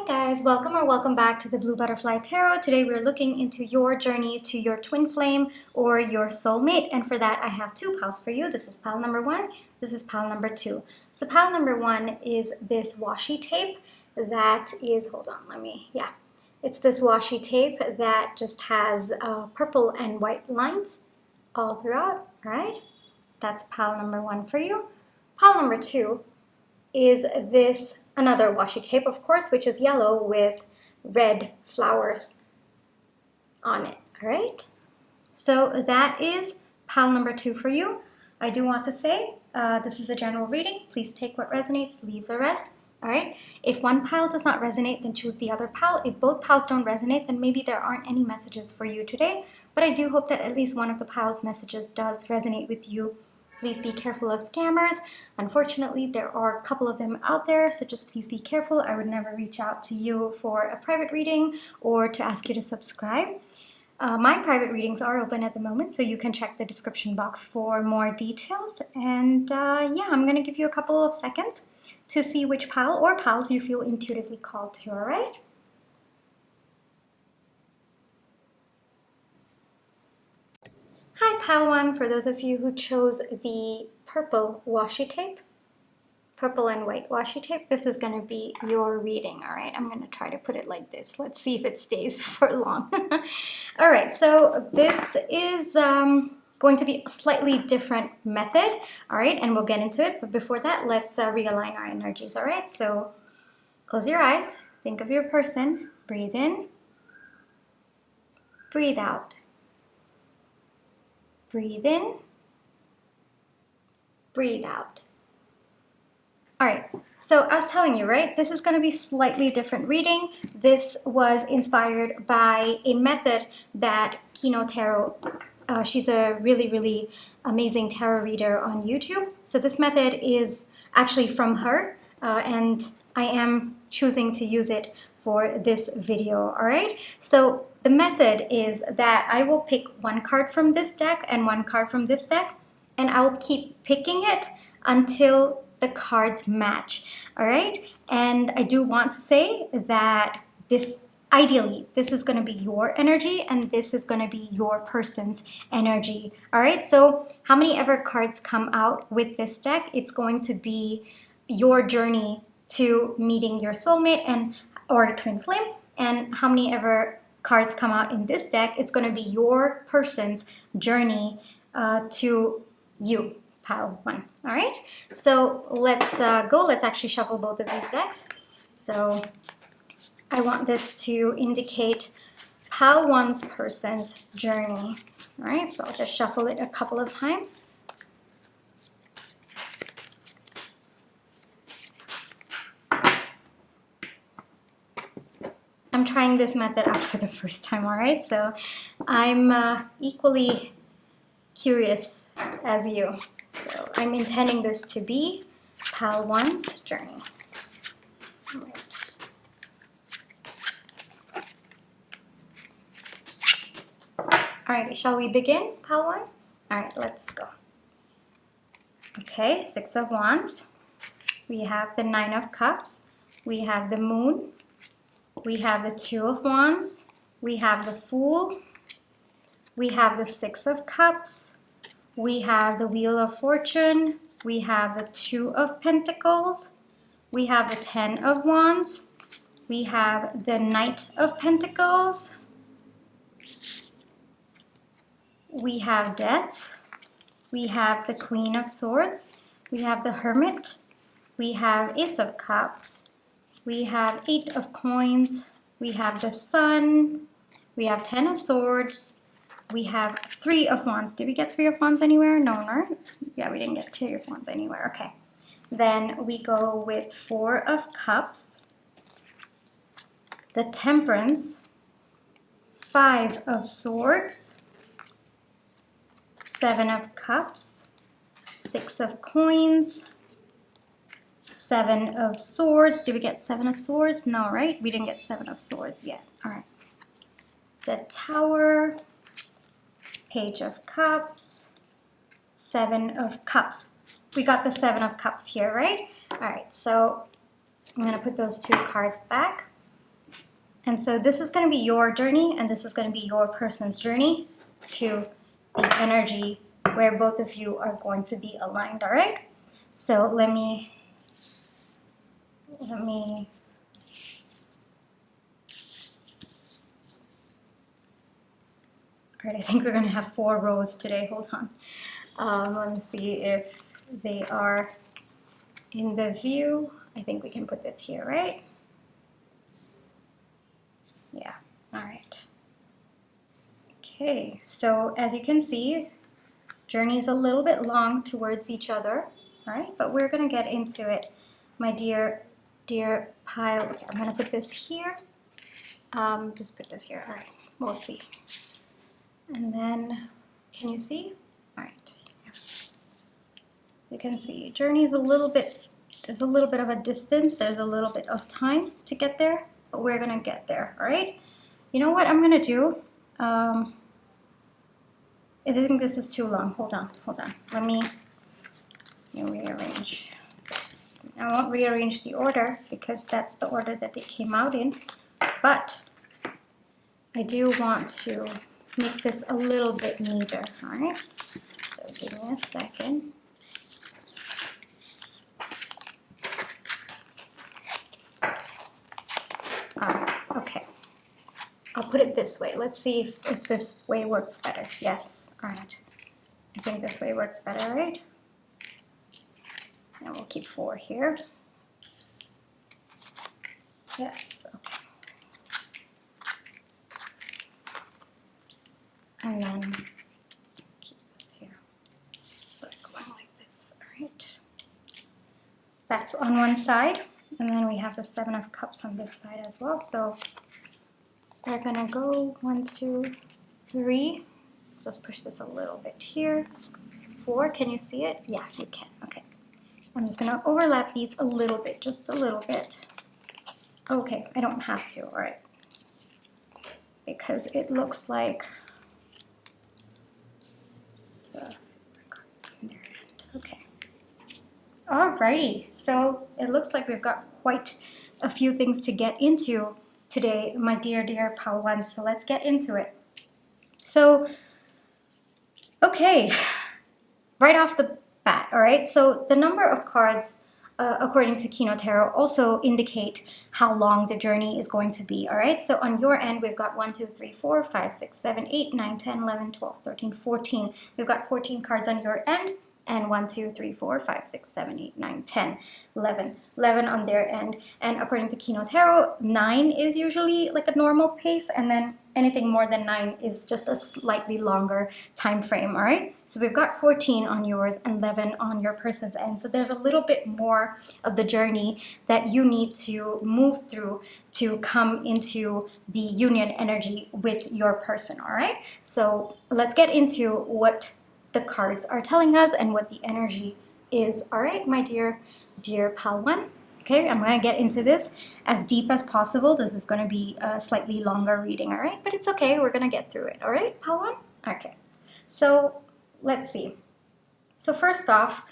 guys, welcome or welcome back to the Blue Butterfly Tarot. Today we're looking into your journey to your twin flame or your soulmate, and for that I have two piles for you. This is pile number one, this is pile number two. So pile number one is this washi tape that is, it's this washi tape that just has purple and white lines all throughout, all right? That's pile number one for you. Pile number two is this another washi tape, of course, which is yellow with red flowers on it, all right? So that is pile number two for you. I do want to say this is a general reading. Please take what resonates, leave the rest, all right? If one pile does not resonate, then choose the other pile. If both piles don't resonate, then maybe there aren't any messages for you today, but I do hope that at least one of the pile's messages does resonate with you. Please be careful of scammers. Unfortunately, there are a couple of them out there, so just please be careful. I would never reach out to you for a private reading or to ask you to subscribe. My private readings are open at the moment, so you can check the description box for more details. And yeah, I'm going to give you a couple of seconds to see which pile or piles you feel intuitively called to, all right? Hi, pile one, for those of you who chose the purple washi tape, purple and white washi tape, this is going to be your reading, all right? I'm going to try to put it like this. Let's see if it stays for long. All right, so this is going to be a slightly different method, all right? And we'll get into it, but before that, let's realign our energies, all right? So close your eyes, think of your person, breathe in, breathe out. Breathe in, breathe out. All right, so I was telling you, right? This is going to be slightly different reading. This was inspired by a method that Kino Tarot, she's a really amazing tarot reader on YouTube. So this method is actually from her, and I am choosing to use it for this video, all right? So the method is that I will pick one card from this deck and one card from this deck, and I will keep picking it until the cards match, all right? And I do want to say that ideally, this is going to be your energy and this is going to be your person's energy, all right? So how many ever cards come out with this deck, it's going to be your journey to meeting your soulmate or twin flame, and how many ever cards come out in this deck, it's going to be your person's journey to you, pile one, all right? So let's go. Let's actually shuffle both of these decks. So I want this to indicate pile one's person's journey, all right? So I'll just shuffle it a couple of times. I'm trying this method out for the first time, all right? So I'm equally curious as you. So I'm intending this to be pile one's journey. All right. All right, shall we begin, pile one? All right, let's go. Okay, Six of Wands. We have the Nine of Cups. We have the Moon. We have the Two of Wands, we have the Fool, we have the Six of Cups, we have the Wheel of Fortune, we have the Two of Pentacles, we have the Ten of Wands, we have the Knight of Pentacles, we have Death, we have the Queen of Swords, we have the Hermit, we have Ace of Cups, we have Eight of Coins, we have the Sun, we have Ten of Swords, we have Three of Wands. Did we get Three of Wands anywhere? No. Yeah, we didn't get Two of Wands anywhere. Okay. Then we go with Four of Cups, the Temperance, Five of Swords, Seven of Cups, Six of Coins, Seven of Swords. Did we get Seven of Swords? No, right? We didn't get Seven of Swords yet. All right. The Tower, Page of Cups, Seven of Cups. We got the Seven of Cups here, right? All right, so I'm going to put those two cards back. And so this is going to be your journey, and this is going to be your person's journey to the energy where both of you are going to be aligned, all right? So let me all right, I think we're going to have 4 rows today. Hold on. Let me see if they are in the view. I think we can put this here, right? Yeah, all right. Okay, so as you can see, journey is a little bit long towards each other, right? But we're gonna get into it, my dear pile. Okay, I'm gonna put this here. Just put this here, all right, we'll see. And then, can you see? All right, yeah. So you can see, journey is a little bit, there's a little bit of a distance, there's a little bit of time to get there, but we're gonna get there, all right? You know what I'm gonna do? I think this is too long. Hold on. Let me rearrange this. I won't rearrange the order because that's the order that they came out in, but I do want to make this a little bit neater, all right? So give me a second. All right, okay. I'll put it this way. Let's see if this way works better. Yes, all right. I think this way works better, right? And we'll keep 4 here. Yes, okay. And then keep this here. Put it going like this, all right. That's on one side. And then we have the 7 of Cups on this side as well. So we're gonna go 1, 2, 3. Let's push this a little bit here. 4, can you see it? Yeah, you can, okay. I'm just gonna overlap these a little bit, just a little bit. Okay, I don't have to, all right. Because it looks like, so, okay. Alrighty, so it looks like we've got quite a few things to get into today, my dear Pile 1, so let's get into it. So, okay, right off the bat, all right, so the number of cards, according to Kino Tarot, also indicate how long the journey is going to be, all right? So on your end, we've got 1, 2, 3, 4, 5, 6, 7, 8, 9, 10, 11, 12, 13, 14. We've got 14 cards on your end, and 1, 2, 3, 4, 5, 6, 7, 8, 9, 10, 11 on their end. And according to Kino Tarot, 9 is usually like a normal pace, and then anything more than 9 is just a slightly longer time frame, all right? So we've got 14 on yours and 11 on your person's end. So there's a little bit more of the journey that you need to move through to come into the union energy with your person, all right? So let's get into what the cards are telling us and what the energy is. All right, my dear Pile 1. Okay, I'm going to get into this as deep as possible. This is going to be a slightly longer reading, all right? But it's okay. We're going to get through it, all right, Pile 1? Okay, so let's see. So first off,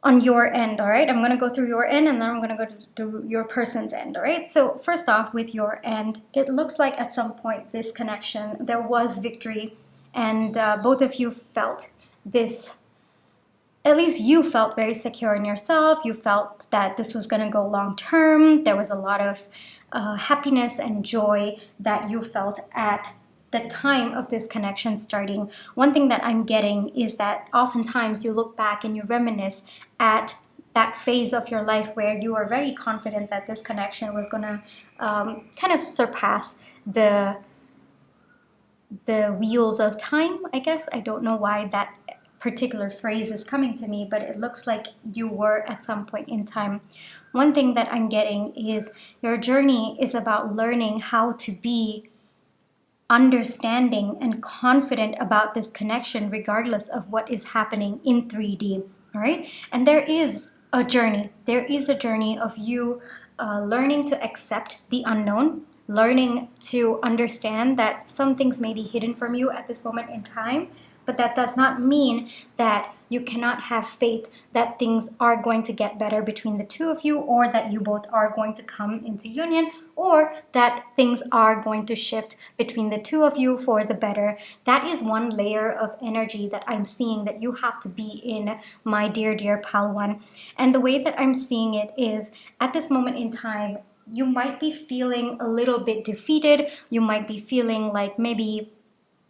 on your end, all right? I'm going to go through your end, and then I'm going to go to your person's end, all right? So first off, with your end, it looks like at some point this connection, there was victory, and both of you felt this, at least you felt very secure in yourself. You felt that this was going to go long term. There was a lot of happiness and joy that you felt at the time of this connection starting. One thing that I'm getting is that oftentimes you look back and you reminisce at that phase of your life where you were very confident that this connection was going to kind of surpass the wheels of time, I guess. I don't know why that particular phrase is coming to me, but it looks like you were at some point in time. One thing that I'm getting is your journey is about learning how to be understanding and confident about this connection regardless of what is happening in 3D, all right? And there is a journey. There is a journey of you learning to accept the unknown, learning to understand that some things may be hidden from you at this moment in time, But that does not mean that you cannot have faith that things are going to get better between the two of you, or that you both are going to come into union, or that things are going to shift between the two of you for the better. That is one layer of energy that I'm seeing that you have to be in, my dear, dear pal one. And the way that I'm seeing it is, at this moment in time, you might be feeling a little bit defeated. You might be feeling like maybe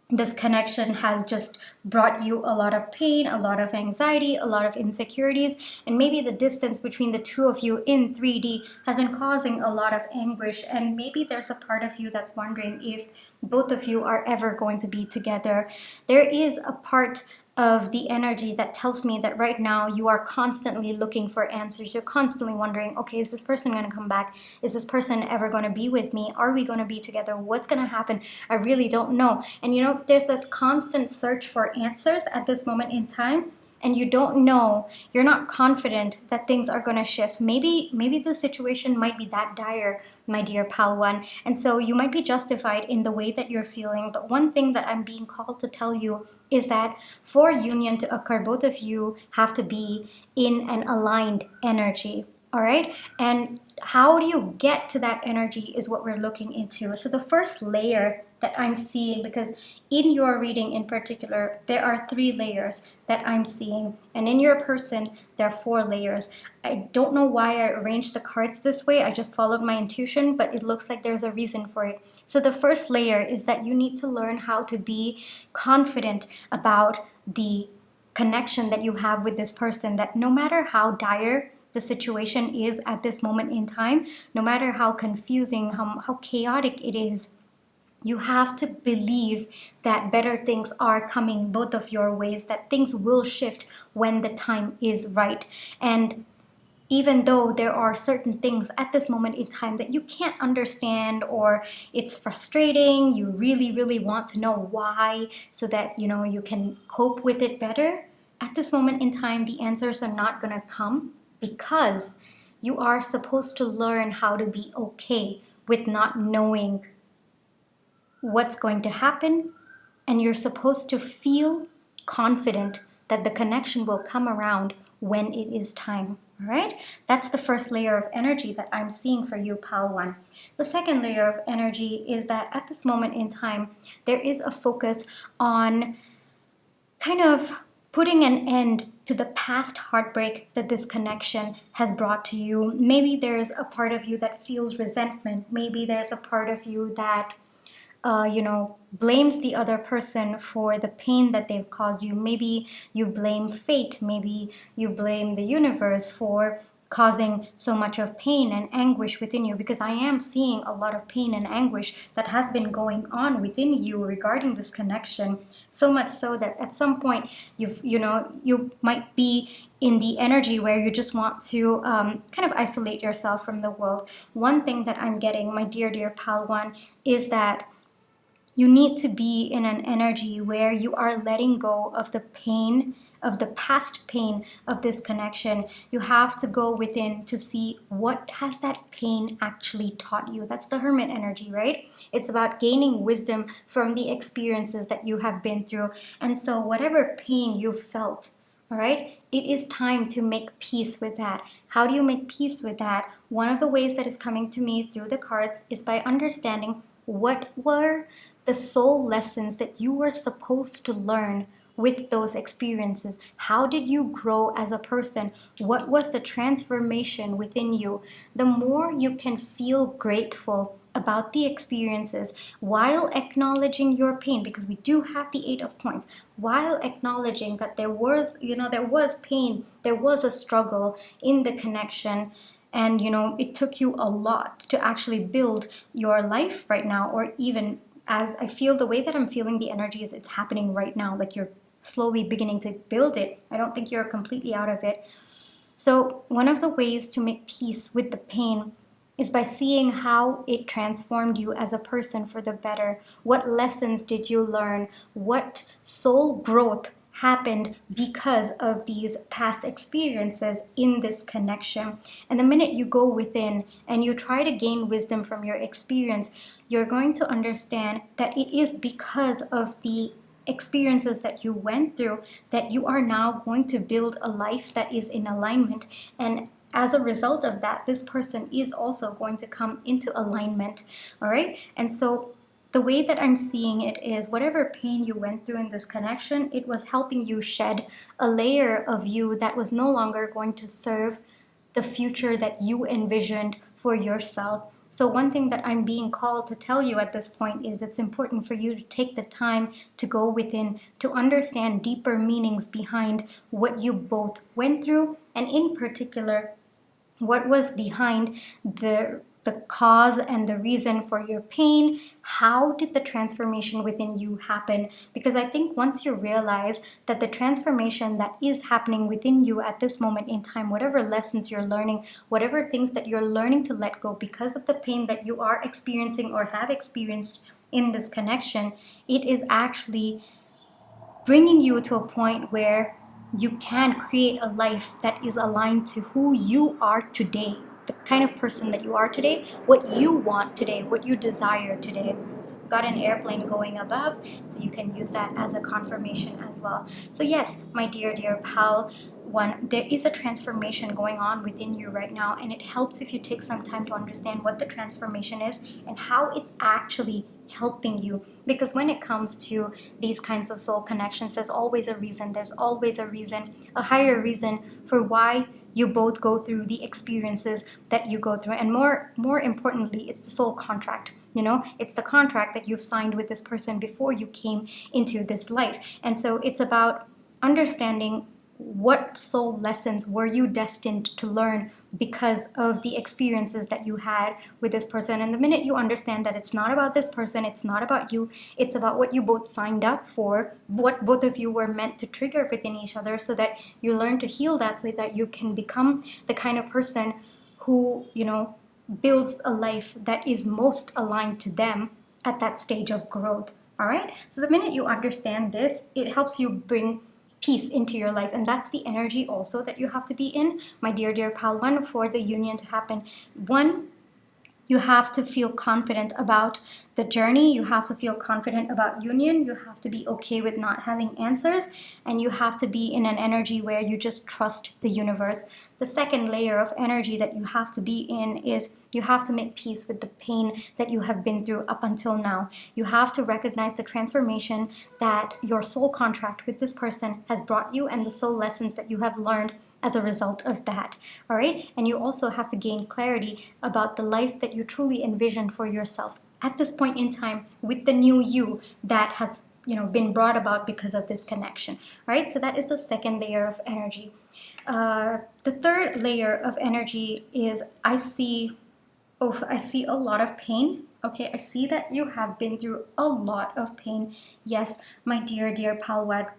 this connection has just brought you a lot of pain, a lot of anxiety, a lot of insecurities, and maybe the distance between the two of you in 3D has been causing a lot of anguish. And maybe there's a part of you that's wondering if both of you are ever going to be together. There is a part of the energy that tells me that right now you are constantly looking for answers. You're constantly wondering, okay, is this person going to come back? Is this person ever going to be with me? Are we going to be together? What's going to happen? I really don't know. And you know, there's that constant search for answers at this moment in time, and you don't know, you're not confident that things are going to shift. Maybe the situation might be that dire, my dear pal one, and so you might be justified in the way that you're feeling. But one thing that I'm being called to tell you is that for union to occur, both of you have to be in an aligned energy. All right, and how do you get to that energy is what we're looking into. So the first layer that I'm seeing, because in your reading in particular, there are 3 layers that I'm seeing, and in your person, there are 4 layers. I don't know why I arranged the cards this way. I just followed my intuition, but it looks like there's a reason for it. So the first layer is that you need to learn how to be confident about the connection that you have with this person, that no matter how dire the situation is at this moment in time, no matter how confusing, how chaotic it is, you have to believe that better things are coming both of your ways, that things will shift when the time is right. And even though there are certain things at this moment in time that you can't understand, or it's frustrating, you really, really want to know why so that you can cope with it better, at this moment in time, the answers are not going to come, because you are supposed to learn how to be okay with not knowing what's going to happen, and you're supposed to feel confident that the connection will come around when it is time. All right, that's the first layer of energy that I'm seeing for you, pal one. The second layer of energy is that at this moment in time, there is a focus on kind of putting an end to the past heartbreak that this connection has brought to you. Maybe there's a part of you that feels resentment. Maybe there's a part of you that blames the other person for the pain that they've caused you. Maybe you blame fate. Maybe you blame the universe for causing so much of pain and anguish within you, because I am seeing a lot of pain and anguish that has been going on within you regarding this connection. So much so that at some point you might be in the energy where you just want to kind of isolate yourself from the world. One thing that I'm getting, my dear, dear pal one, is that you need to be in an energy where you are letting go of the pain, of the past pain of this connection. You have to go within to see what has that pain actually taught you. That's the hermit energy, right? It's about gaining wisdom from the experiences that you have been through. And so whatever pain you felt, all right, it is time to make peace with that. How do you make peace with that? One of the ways that is coming to me through the cards is by understanding what were the soul lessons that you were supposed to learn with those experiences. How did you grow as a person? What was the transformation within you? The more you can feel grateful about the experiences while acknowledging your pain, because we do have the 8 of Coins, while acknowledging that there was pain, there was a struggle in the connection, and it took you a lot to actually build your life right now, or even as I feel, the way that I'm feeling the energy is it's happening right now, like you're slowly beginning to build it. I don't think you're completely out of it. So one of the ways to make peace with the pain is by seeing how it transformed you as a person for the better. What lessons did you learn? What soul growth happened because of these past experiences in this connection? And the minute you go within and you try to gain wisdom from your experience, you're going to understand that it is because of the experiences that you went through, that you are now going to build a life that is in alignment. And as a result of that, this person is also going to come into alignment. All right. And so the way that I'm seeing it is, whatever pain you went through in this connection, it was helping you shed a layer of you that was no longer going to serve the future that you envisioned for yourself. So one thing that I'm being called to tell you at this point is, it's important for you to take the time to go within, to understand deeper meanings behind what you both went through, and in particular, what was behind the cause and the reason for your pain. How did the transformation within you happen? Because I think once you realize that the transformation that is happening within you at this moment in time, whatever lessons you're learning, whatever things that you're learning to let go because of the pain that you are experiencing or have experienced in this connection, it is actually bringing you to a point where you can create a life that is aligned to who you are today, the kind of person that you are today, what you want today, what you desire today. Got an airplane going above, so you can use that as a confirmation as well. So yes, my dear pal one, there is a transformation going on within you right now, and it helps if you take some time to understand what the transformation is and how it's actually helping you. Because when it comes to these kinds of soul connections, there's always a reason, a higher reason for why you both go through the experiences that you go through. And more importantly, it's the soul contract. It's the contract that you've signed with this person before you came into this life. And so it's about understanding what soul lessons were you destined to learn because of the experiences that you had with this person. And the minute you understand that it's not about this person, it's not about you, it's about what you both signed up for, what both of you were meant to trigger within each other, so that you learn to heal that, so that you can become the kind of person who, builds a life that is most aligned to them at that stage of growth. All right. So the minute you understand this, it helps you bring peace into your life. And that's the energy also that you have to be in, my dear pal one, for the union to happen. One, you have to feel confident about the journey. You have to feel confident about union. You have to be okay with not having answers. And you have to be in an energy where you just trust the universe. The second layer of energy that you have to be in is, you have to make peace with the pain that you have been through up until now. You have to recognize the transformation that your soul contract with this person has brought you, and the soul lessons that you have learned as a result of that. All right. And you also have to gain clarity about the life that you truly envision for yourself at this point in time, with the new you that has been brought about because of this connection. All right. So that is the second layer of energy. The third layer of energy is, I see a lot of pain. Okay, I see that you have been through a lot of pain. Yes, my dear Palwad.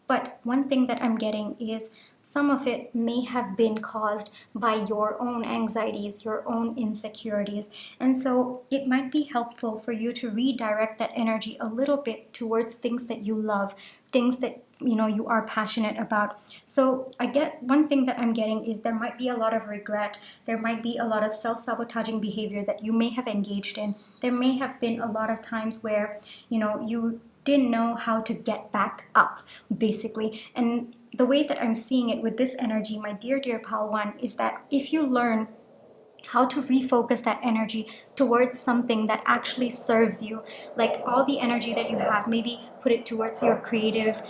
But one thing that I'm getting is, some of it may have been caused by your own anxieties, your own insecurities. And so it might be helpful for you to redirect that energy a little bit towards things that you love, things that you are passionate about. So one thing that I'm getting is, there might be a lot of regret. There might be a lot of self-sabotaging behavior that you may have engaged in. There may have been a lot of times where, you didn't know how to get back up, basically. And the way that I'm seeing it with this energy, my dear pal one, is that if you learn how to refocus that energy towards something that actually serves you, like all the energy that you have, maybe put it towards your creative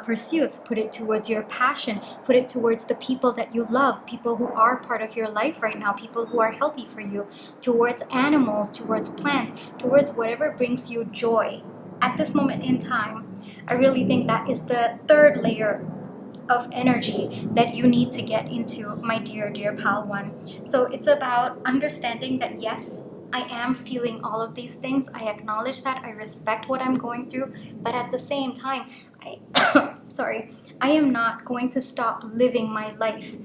pursuits, put it towards your passion, put it towards the people that you love, people who are part of your life right now, people who are healthy for you, towards animals, towards plants, towards whatever brings you joy at this moment in time. I really think that is the third layer of energy that you need to get into, my dear pal one. So it's about understanding that, yes, I am feeling all of these things. I acknowledge that. I respect what I'm going through. But at the same time, I am not going to stop living my life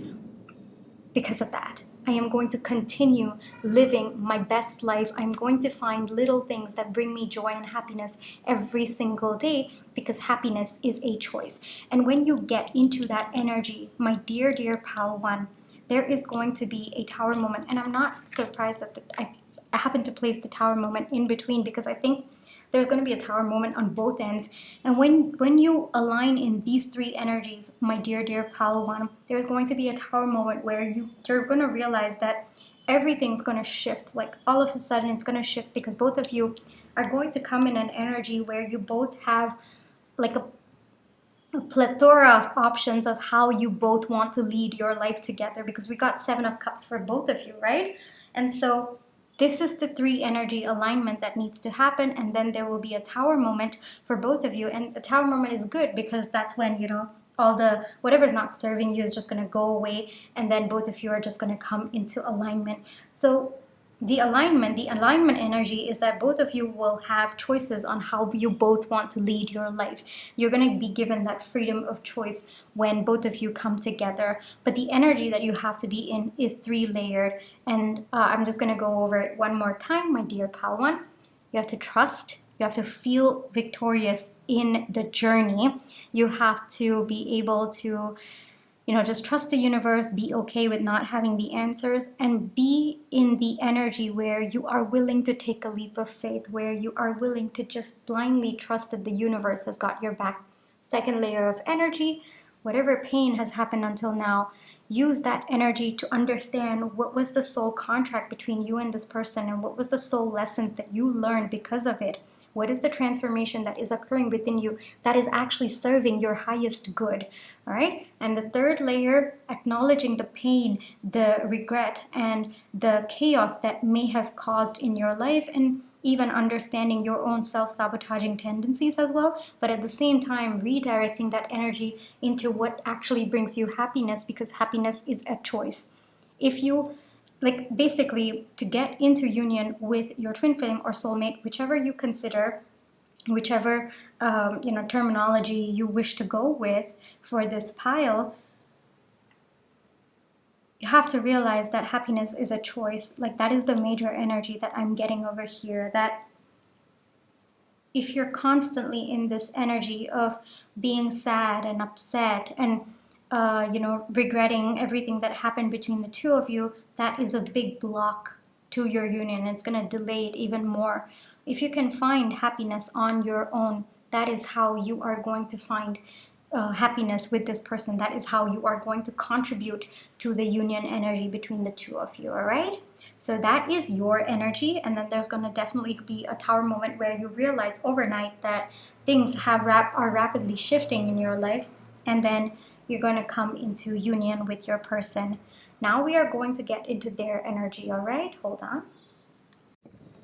because of that. I am going to continue living my best life. I'm going to find little things that bring me joy and happiness every single day, because happiness is a choice. And when you get into that energy, my dear pal one, there is going to be a tower moment. And I'm not surprised that I happen to place the tower moment in between, because I think there's going to be a tower moment on both ends. And when you align in these three energies, my dear pal one, there's going to be a tower moment where you're going to realize that everything's going to shift. Like all of a sudden it's going to shift, because both of you are going to come in an energy where you both have like a plethora of options of how you both want to lead your life together, because we got 7 of Cups for both of you, right? And so this is the 3 energy alignment that needs to happen, and then there will be a tower moment for both of you. And the tower moment is good because that's when, all the whatever's not serving you is just going to go away, and then both of you are just going to come into alignment. So the alignment energy is that both of you will have choices on how you both want to lead your life. You're going to be given that freedom of choice when both of you come together. But the energy that you have to be in is 3-layered. And I'm just going to go over it one more time, my dear pal one. You have to trust. You have to feel victorious in the journey. You have to be able to just trust the universe, be okay with not having the answers, and be in the energy where you are willing to take a leap of faith, where you are willing to just blindly trust that the universe has got your back. 2nd layer of energy, whatever pain has happened until now, use that energy to understand what was the soul contract between you and this person, and what was the soul lessons that you learned because of it. What is the transformation that is occurring within you that is actually serving your highest good? All right. And the 3rd layer, acknowledging the pain, the regret, and the chaos that may have caused in your life, and even understanding your own self-sabotaging tendencies as well. But at the same time, redirecting that energy into what actually brings you happiness, because happiness is a choice. If you basically, to get into union with your twin flame or soulmate, whichever you consider, whichever terminology you wish to go with for this pile, you have to realize that happiness is a choice. That is the major energy that I'm getting over here. That if you're constantly in this energy of being sad and upset and regretting everything that happened between the two of you, that is a big block to your union. It's going to delay it even more. If you can find happiness on your own, that is how you are going to find happiness with this person. That is how you are going to contribute to the union energy between the two of you, all right? So that is your energy, and then there's going to definitely be a tower moment where you realize overnight that things are rapidly shifting in your life, and then you're going to come into union with your person. Now we are going to get into their energy, all right? Hold on.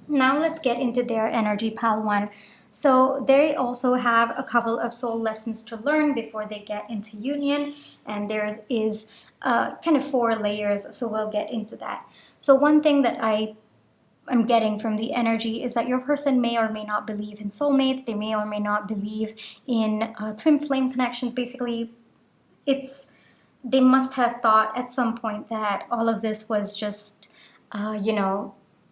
Now let's get into their energy, pal one. So they also have a couple of soul lessons to learn before they get into union, and there is kind of 4 layers, so we'll get into that. So one thing that I'm getting from the energy is that your person may or may not believe in soulmates. They may or may not believe in twin flame connections. Basically, they must have thought at some point that all of this was just,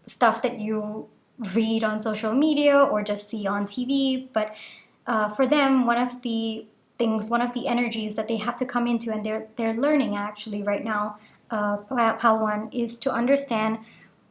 stuff that you read on social media or just see on TV. But for them, one of the energies that they have to come into, and they're learning actually right now, pal one, is to understand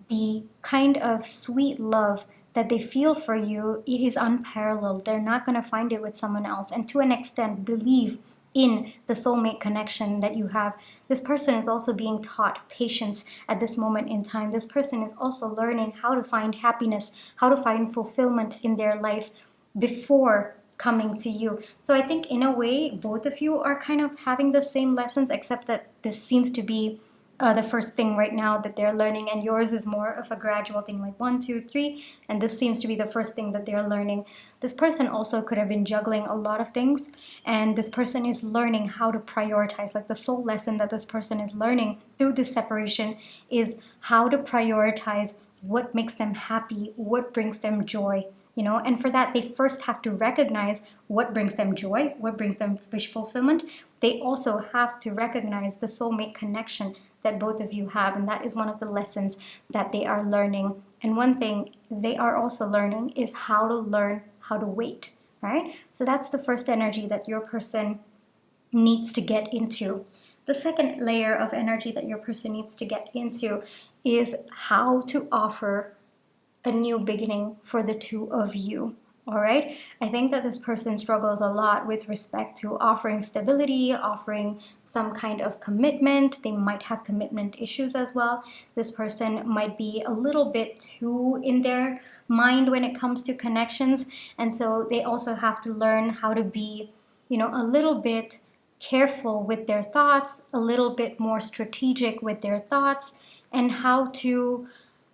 the kind of sweet love that they feel for you. It is unparalleled. They're not going to find it with someone else. And to an extent, believe in the soulmate connection that you have. This person is also being taught patience at this moment in time. This person is also learning how to find happiness, how to find fulfillment in their life before coming to you. So I think in a way, both of you are kind of having the same lessons, except that this seems to be the first thing right now that they're learning, and yours is more of a gradual thing, like 1, 2, 3, and this seems to be the first thing that they're learning. This person also could have been juggling a lot of things, and this person is learning how to prioritize. Like the soul lesson that this person is learning through this separation is how to prioritize what makes them happy, what brings them joy. And for that, they first have to recognize what brings them joy, what brings them wish fulfillment. They also have to recognize the soulmate connection that both of you have, and that is one of the lessons that they are learning. And one thing they are also learning is how to learn how to wait, right? So that's the first energy that your person needs to get into. The second layer of energy that your person needs to get into is how to offer a new beginning for the two of you. All right. I think that this person struggles a lot with respect to offering stability, offering some kind of commitment. They might have commitment issues as well. This person might be a little bit too in their mind when it comes to connections. And so they also have to learn how to be, a little bit careful with their thoughts, a little bit more strategic with their thoughts, and how to,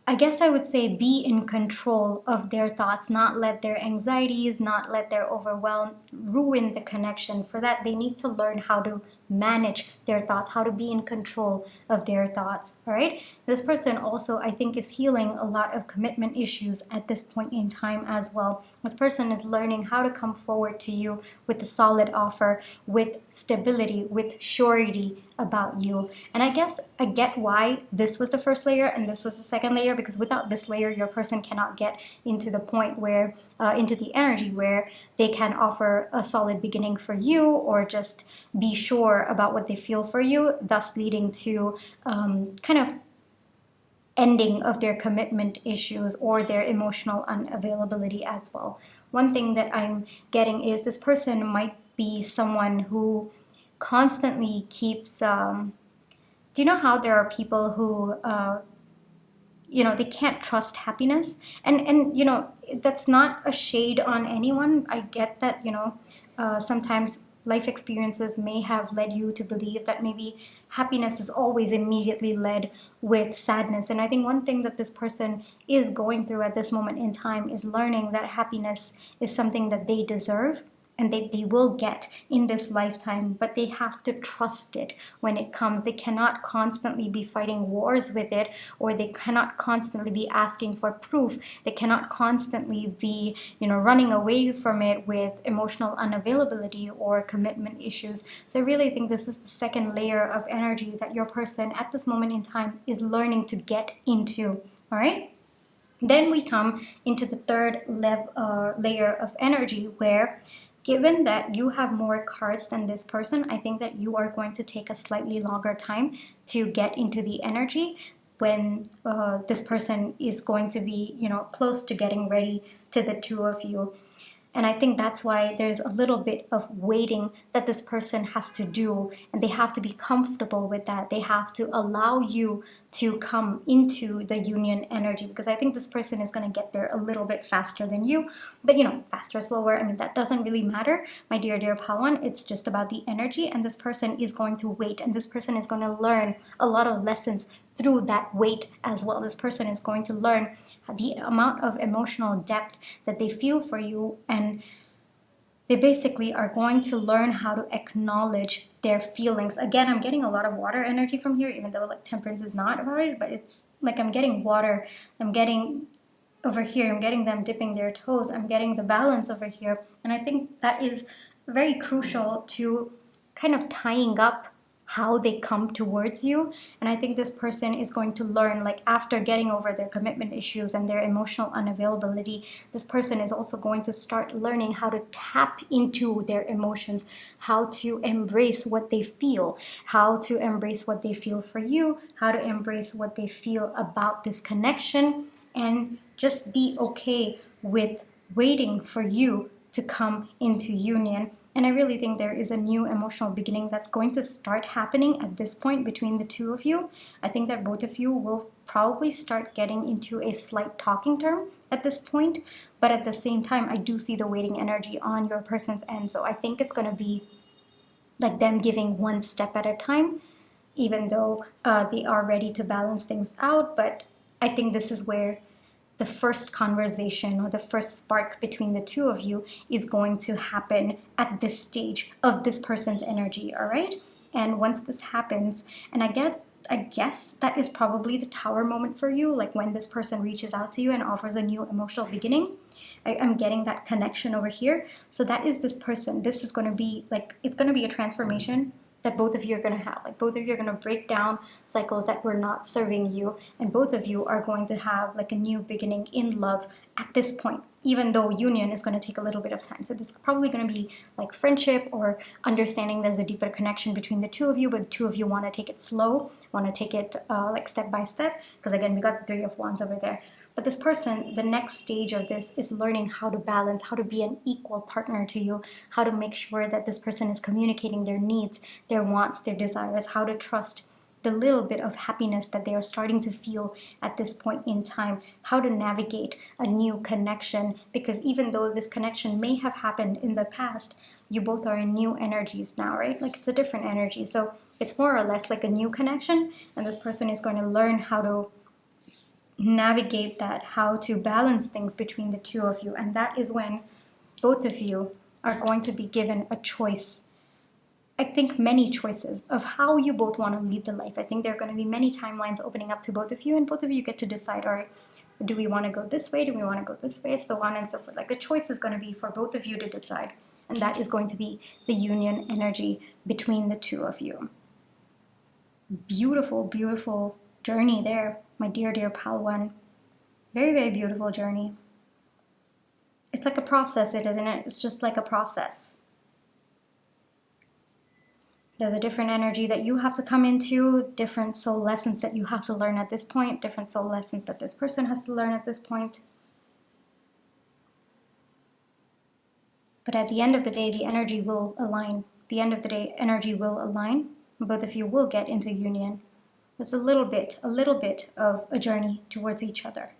I guess I would say, be in control of their thoughts, not let their anxieties, not let their overwhelm ruin the connection. For that, they need to learn how to manage their thoughts, how to be in control of their thoughts. All right. This person also, I think, is healing a lot of commitment issues at this point in time as well. This person is learning how to come forward to you with a solid offer, with stability, with surety about you. And I guess I get why this was the first layer and this was the second layer, because without this layer, your person cannot get into the point where, into the energy where they can offer a solid beginning for you, or just be sure about what they feel for you, thus leading to kind of ending of their commitment issues or their emotional unavailability as well. One thing that I'm getting is this person might be someone who constantly keeps, do you know how there are people who, they can't trust happiness? And that's not a shade on anyone. I get that, sometimes life experiences may have led you to believe that maybe happiness is always immediately led with sadness. And I think one thing that this person is going through at this moment in time is learning that happiness is something that they deserve and they will get in this lifetime, but they have to trust it when it comes. They cannot constantly be fighting wars with it, or they cannot constantly be asking for proof. They cannot constantly be, running away from it with emotional unavailability or commitment issues. So I really think this is the second layer of energy that your person at this moment in time is learning to get into, all right? Then we come into the third layer of energy, where given that you have more cards than this person, I think that you are going to take a slightly longer time to get into the energy when this person is going to be, close to getting ready to the two of you. And I think that's why there's a little bit of waiting that this person has to do, and they have to be comfortable with that. They have to allow you to come into the union energy, because I think this person is going to get there a little bit faster than you. But faster, slower, I mean, that doesn't really matter, my dear Pawan. It's just about the energy, and this person is going to wait, and this person is going to learn a lot of lessons through that wait as well. This person is going to learn the amount of emotional depth that they feel for you, and they basically are going to learn how to acknowledge their feelings. Again, I'm getting a lot of water energy from here, even though like temperance is not about it, but it's like I'm getting water. I'm getting over here, I'm getting them dipping their toes. I'm getting the balance over here. And I think that is very crucial to kind of tying up how they come towards you. And I think this person is going to learn, like after getting over their commitment issues and their emotional unavailability, this person is also going to start learning how to tap into their emotions, how to embrace what they feel, how to embrace what they feel for you, how to embrace what they feel about this connection, and just be okay with waiting for you to come into union. And I really think there is a new emotional beginning that's going to start happening at this point between the two of you. I think that both of you will probably start getting into a slight talking term at this point. But at the same time, I do see the waiting energy on your person's end. So I think it's going to be like them giving one step at a time, even though they are ready to balance things out. But I think this is where the first conversation or the first spark between the two of you is going to happen at this stage of this person's energy, all right? And once this happens, and I guess that is probably the tower moment for you, like when this person reaches out to you and offers a new emotional beginning. I'm getting that connection over here. So that is this person. This is going to be like, it's going to be a transformation that both of you are going to have. Like both of you are going to break down cycles that were not serving you, and both of you are going to have like a new beginning in love at this point, even though union is going to take a little bit of time. So this is probably going to be like friendship or understanding there's a deeper connection between the two of you, but the two of you want to take it slow, want to take it like step by step, because again, we got the Three of Wands over there. But this person, the next stage of this is learning how to balance, how to be an equal partner to you, how to make sure that this person is communicating their needs, their wants, their desires, how to trust the little bit of happiness that they are starting to feel at this point in time, how to navigate a new connection. Because even though this connection may have happened in the past, you both are in new energies now, right? Like it's a different energy. So it's more or less like a new connection, and this person is going to learn how to navigate that, how to balance things between the two of you. And that is when both of you are going to be given a choice. I think many choices of how you both want to lead the life. I think there are going to be many timelines opening up to both of you, and both of you get to decide, all right, do we want to go this way? Do we want to go this way? So on and so forth. Like the choice is going to be for both of you to decide. And that is going to be the union energy between the two of you. Beautiful, beautiful journey there, my dear, dear pal one. Very, very beautiful journey. It's like a process, isn't it? It's just like a process. There's a different energy that you have to come into, different soul lessons that you have to learn at this point, different soul lessons that this person has to learn at this point. But at the end of the day, the energy will align. The end of the day, energy will align. Both of you will get into union. It's a little bit of a journey towards each other.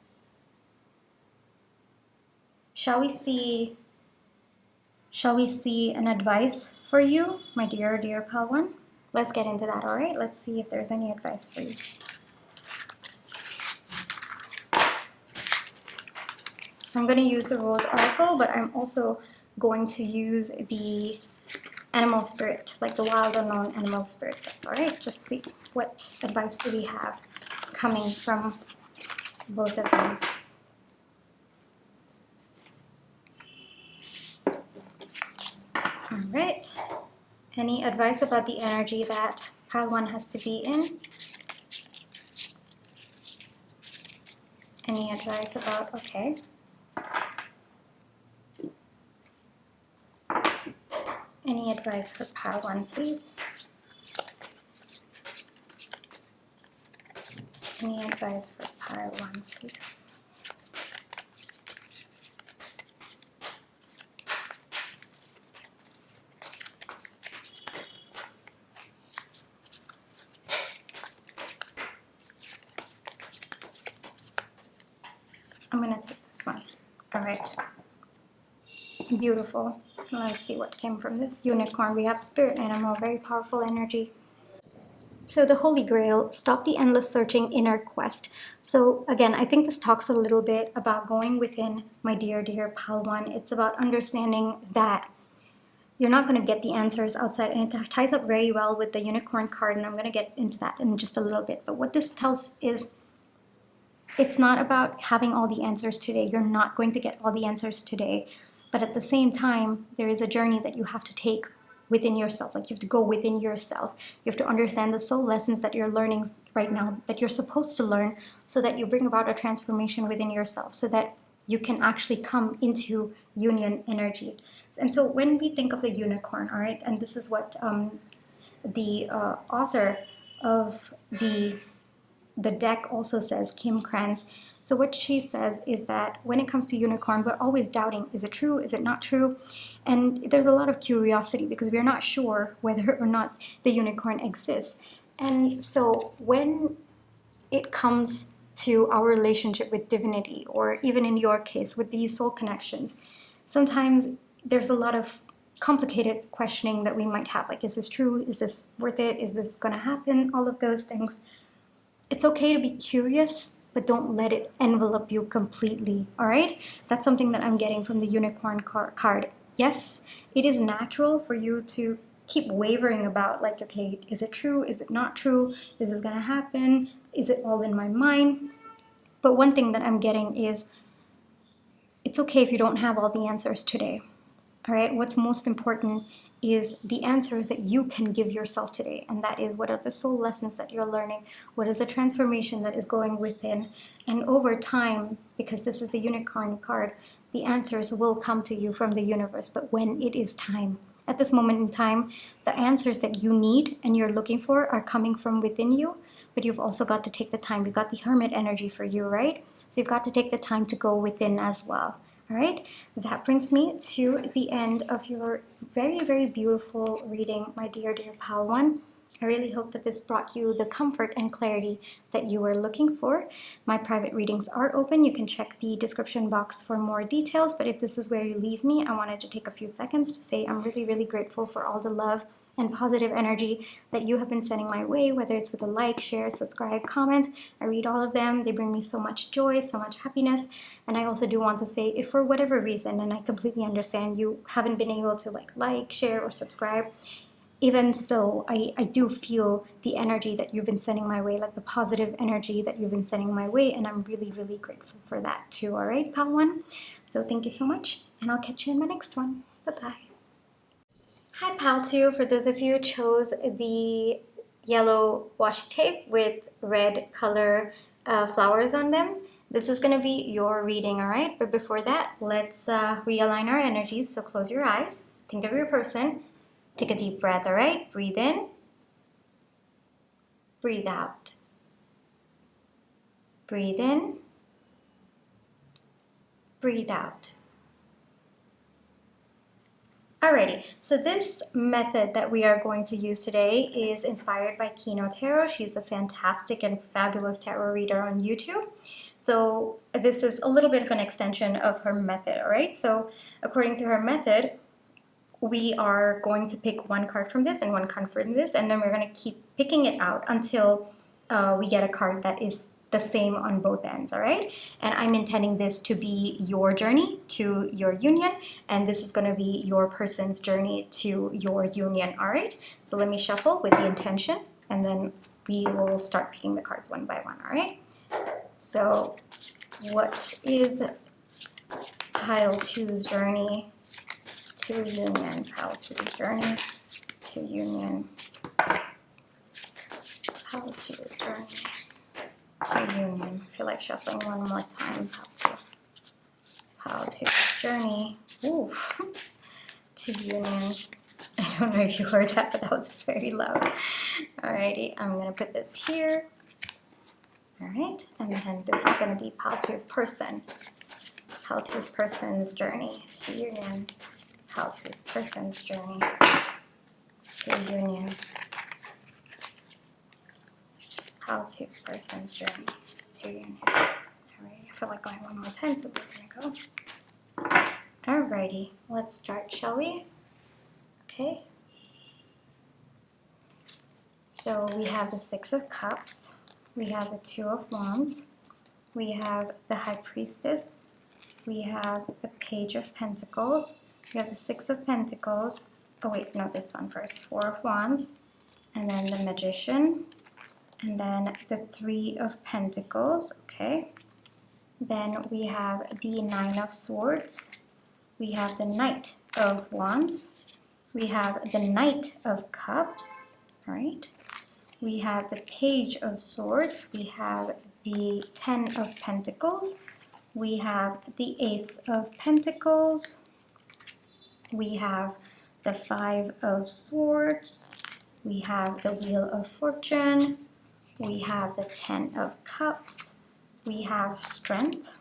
Shall we see an advice for you, my dear, dear pal one? Let's get into that, all right? Let's see if there's any advice for you. I'm going to use the Rose Oracle, but I'm also going to use the animal spirit, like the wild unknown animal spirit. All right, just see what advice do we have coming from both of them. All right, any advice about the energy that pile one has to be in? Any advice about, okay. Any advice for pile one, please? Any advice for pile one, please? I'm going to take this one. All right. Beautiful. Let's see what came from this. Unicorn. We have spirit animal. Very powerful energy. So the Holy Grail, stop the endless searching inner quest. So again, I think this talks a little bit about going within, my dear, dear pal one. It's about understanding that you're not going to get the answers outside, and it ties up very well with the unicorn card, and I'm going to get into that in just a little bit. But what this tells is it's not about having all the answers today. You're not going to get all the answers today. But at the same time, there is a journey that you have to take within yourself. Like you have to go within yourself. You have to understand the soul lessons that you're learning right now, that you're supposed to learn, so that you bring about a transformation within yourself, so that you can actually come into union energy. And so when we think of the unicorn, all right, and this is what the author of the deck also says, Kim Kranz. So what she says is that when it comes to unicorn, we're always doubting, is it true, is it not true? And there's a lot of curiosity because we're not sure whether or not the unicorn exists. And so when it comes to our relationship with divinity, or even in your case with these soul connections, sometimes there's a lot of complicated questioning that we might have, like, is this true, is this worth it, is this going to happen, all of those things. It's okay to be curious, but don't let it envelop you completely, all right? That's something that I'm getting from the unicorn card. Yes, it is natural for you to keep wavering about, like, okay, is it true? Is it not true? Is this gonna happen? Is it all in my mind? But one thing that I'm getting is it's okay if you don't have all the answers today, all right? What's most important is the answers that you can give yourself today, and that is, what are the soul lessons that you're learning, what is the transformation that is going within, and over time, because this is the unicorn card, the answers will come to you from the universe, but when it is time. At this moment in time, the answers that you need and you're looking for are coming from within you, but you've also got to take the time. You've got the hermit energy for you, right? So you've got to take the time to go within as well. All right, that brings me to the end of your very, very beautiful reading, my dear, dear pal one. I really hope that this brought you the comfort and clarity that you were looking for. My private readings are open. You can check the description box for more details, but if this is where you leave me, I wanted to take a few seconds to say I'm really, really grateful for all the love and positive energy that you have been sending my way, whether it's with a like, share, subscribe, comment. I read all of them. They bring me so much joy, so much happiness. And I also do want to say, if for whatever reason, and I completely understand, you haven't been able to like, share, or subscribe, even so, I do feel the energy that you've been sending my way, like the positive energy that you've been sending my way, and I'm really, really grateful for that too. All right, pal one? So thank you so much, and I'll catch you in my next one. Bye-bye. Hi, pal two. For those of you who chose the yellow washi tape with red color flowers on them, this is going to be your reading, all right? But before that, let's realign our energies. So close your eyes. Think of your person. Take a deep breath, all right? Breathe in. Breathe out. Breathe in. Breathe out. Alrighty, so this method that we are going to use today is inspired by Kino Tarot. She's a fantastic and fabulous tarot reader on YouTube. So this is a little bit of an extension of her method, all right? So according to her method, we are going to pick one card from this and one card from this, and then we're going to keep picking it out until we get a card that is the same on both ends, all right? And I'm intending this to be your journey to your union, and this is going to be your person's journey to your union, all right? So let me shuffle with the intention, and then we will start picking the cards one by one, all right? So what is pile two's journey to union? Pile two's journey to union. Pile two's journey to union. I feel like shuffling one more time. Pile two's journey. Ooh. To union. I don't know if you heard that, but that was very loud. Alrighty, I'm gonna put this here. Alright, and then this is gonna be pile two's person. Pile two's person's journey to union. Pile two's person's journey to union. Pile two's person's journey to union. Alright, I feel like going one more time, so we're gonna go. Alrighty, let's start, shall we? Okay. So we have the Six of Cups. We have the Two of Wands. We have the High Priestess. We have the Page of Pentacles. We have the Six of Pentacles. Oh wait, no, this one first. Four of Wands. And then the Magician. And then the Three of Pentacles. Okay. Then we have the Nine of Swords. We have the Knight of Wands. We have the Knight of Cups. All right. We have the Page of Swords. We have the Ten of Pentacles. We have the Ace of Pentacles. We have the Five of Swords. We have the Wheel of Fortune. We have the Ten of Cups. We have Strength.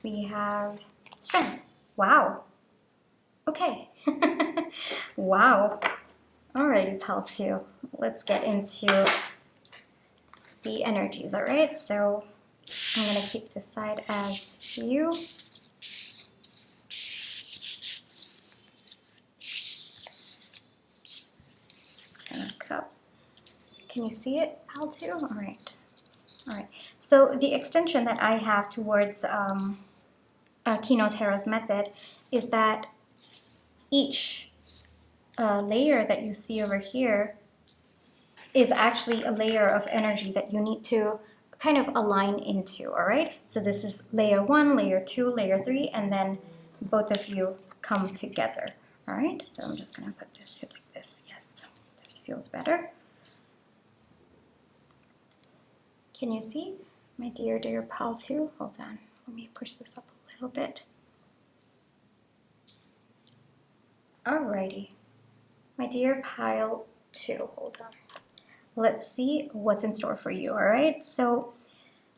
We have Strength. Wow. Okay. Wow. Alrighty, pal two. Let's get into the energies, alright? So I'm going to keep this side as you. Ten of Cups. Can you see it, pal two? Alright. Alright. So the extension that I have towards Kino Tarot's method is that each layer that you see over here is actually a layer of energy that you need to kind of align into, all right? So this is layer one, layer two, layer three, and then both of you come together, all right? So I'm just gonna put this like this. Yes, this feels better. Can you see? My dear, dear pal two? Hold on, let me push this up a little bit. Alrighty, my dear pile two, hold on. Let's see what's in store for you, all right? So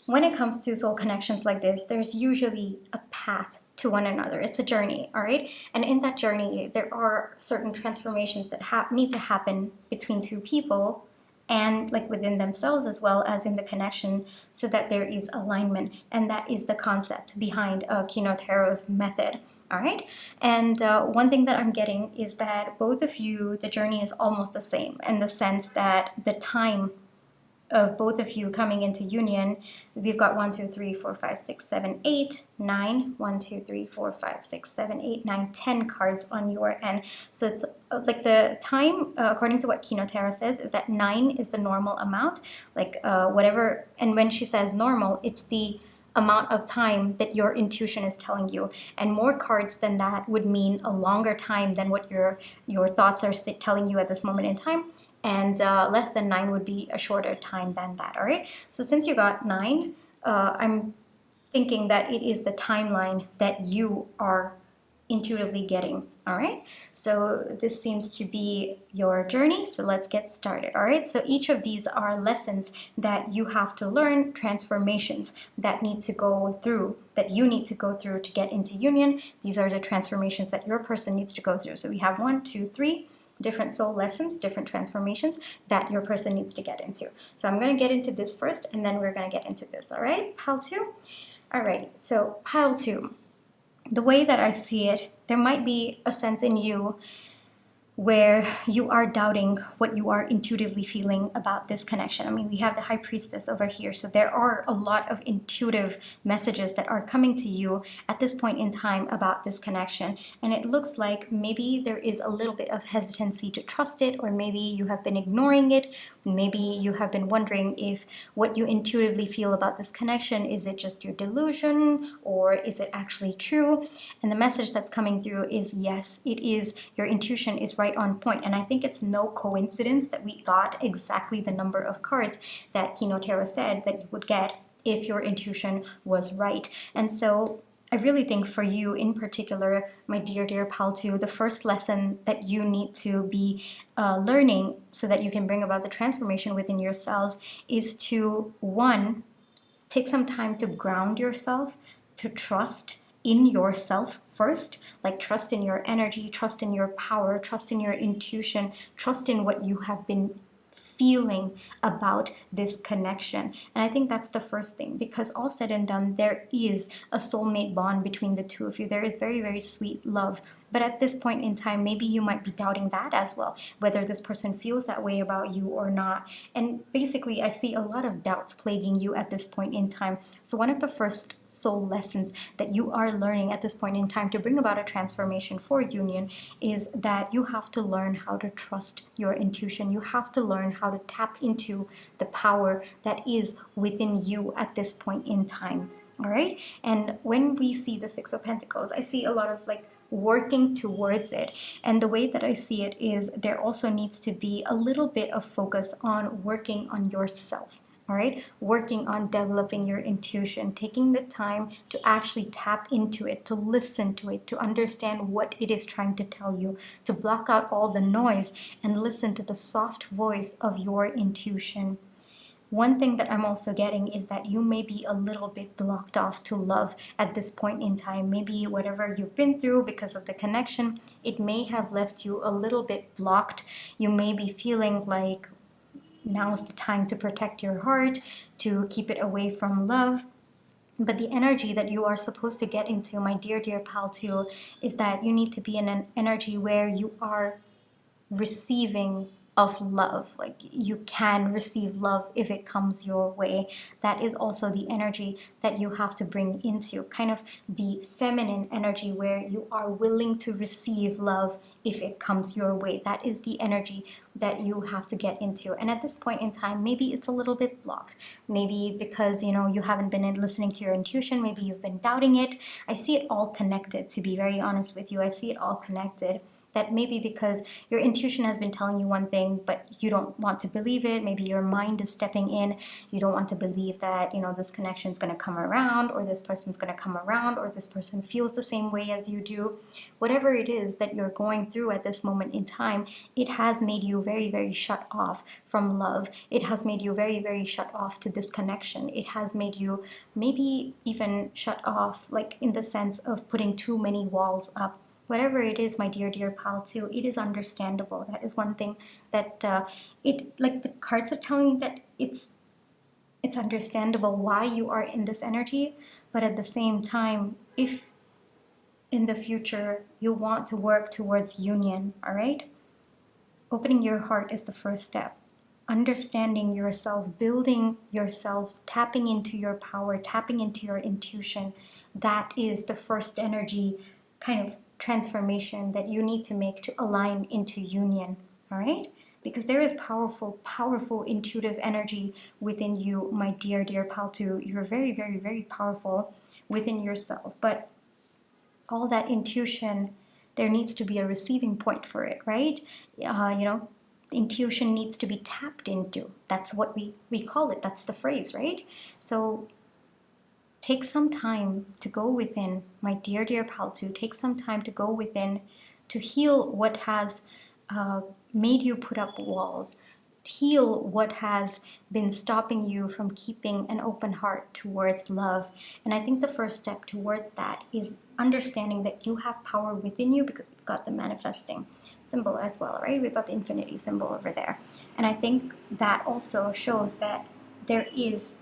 when it comes to soul connections like this, there's usually a path to one another. It's a journey, all right? And in that journey, there are certain transformations that need to happen between two people and like within themselves as well as in the connection, so that there is alignment. And that is the concept behind Kino Tarot's method. All right. And one thing that I'm getting is that both of you, the journey is almost the same in the sense that the time of both of you coming into union, we've got 1, 2, 3, 4, 5, 6, 7, 8, 9. 1, 2, 3, 4, 5, 6, 7, 8, 9, 10 cards on your end. So it's like the time, according to what Kino Tarot says, is that 9 is the normal amount, like whatever. And when she says normal, it's the amount of time that your intuition is telling you, and more cards than that would mean a longer time than what your thoughts are telling you at this moment in time, and less than 9 would be a shorter time than that. All right, so since you got 9, I'm thinking that it is the timeline that you are intuitively getting. All right, so this seems to be your journey, so let's get started. All right, so each of these are lessons that you have to learn, transformations that need to go through, that you need to go through to get into union. These are the transformations that your person needs to go through. So we have 1, 2, 3 different soul lessons, different transformations that your person needs to get into. So I'm going to get into this first, and then we're going to get into this. All right, pile 2. All right, so pile 2. The way that I see it, there might be a sense in you where you are doubting what you are intuitively feeling about this connection. I mean, we have the High Priestess over here, so there are a lot of intuitive messages that are coming to you at this point in time about this connection. And it looks like maybe there is a little bit of hesitancy to trust it, or maybe you have been ignoring it. Maybe you have been wondering if what you intuitively feel about this connection, is it just your delusion, or is it actually true? And the message that's coming through is yes, it is. Your intuition is right on point. And I think it's no coincidence that we got exactly the number of cards that Kino Tarot said that you would get if your intuition was right. And so I really think for you in particular, my dear pal 2, the first lesson that you need to be learning so that you can bring about the transformation within yourself is to, 1, take some time to ground yourself, to trust in yourself first, like trust in your energy, trust in your power, trust in your intuition, trust in what you have been feeling about this connection. And I think that's the first thing, because all said and done, there is a soulmate bond between the two of you. There is very, very sweet love. But at this point in time, maybe you might be doubting that as well, whether this person feels that way about you or not. And basically, I see a lot of doubts plaguing you at this point in time. So one of the first soul lessons that you are learning at this point in time to bring about a transformation for union is that you have to learn how to trust your intuition. You have to learn how to tap into the power that is within you at this point in time. All right. And when we see the Six of Pentacles, I see a lot of like working towards it. And the way that I see it is there also needs to be a little bit of focus on working on yourself. All right, working on developing your intuition, taking the time to actually tap into it, to listen to it, to understand what it is trying to tell you, to block out all the noise and listen to the soft voice of your intuition. One thing that I'm also getting is that you may be a little bit blocked off to love at this point in time. Maybe whatever you've been through because of the connection, it may have left you a little bit blocked. You may be feeling like now's the time to protect your heart, to keep it away from love. But the energy that you are supposed to get into, my dear pal 2, is that you need to be in an energy where you are receiving of love. Like you can receive love if it comes your way. That is also the energy that you have to bring into, kind of the feminine energy where you are willing to receive love if it comes your way. That is the energy that you have to get into. And at this point in time, maybe it's a little bit blocked. Maybe because, you haven't been listening to your intuition. Maybe you've been doubting it. I see it all connected, to be very honest with you. I see it all connected. That maybe because your intuition has been telling you one thing, but you don't want to believe it. Maybe your mind is stepping in. You don't want to believe that, this connection is going to come around, or this person's going to come around, or this person feels the same way as you do. Whatever it is that you're going through at this moment in time, it has made you very, very shut off from love. It has made you very, very shut off to this connection. It has made you maybe even shut off, like in the sense of putting too many walls up. Whatever it is, my dear, dear pal too, it is understandable. That is one thing that like the cards are telling you, that it's understandable why you are in this energy. But at the same time, if in the future you want to work towards union, all right, opening your heart is the first step. Understanding yourself, building yourself, tapping into your power, tapping into your intuition, that is the first energy kind of transformation that you need to make to align into union, all right? Because there is powerful, powerful intuitive energy within you, my dear, dear pal too. You're very, very, very powerful within yourself. But all that intuition, there needs to be a receiving point for it, right? Intuition needs to be tapped into. That's what we call it. That's the phrase, right? So take some time to go within, my dear, dear pal too. Take some time to go within to heal what has made you put up walls. Heal what has been stopping you from keeping an open heart towards love. And I think the first step towards that is understanding that you have power within you, because we've got the manifesting symbol as well, right? We've got the infinity symbol over there. And I think that also shows that there is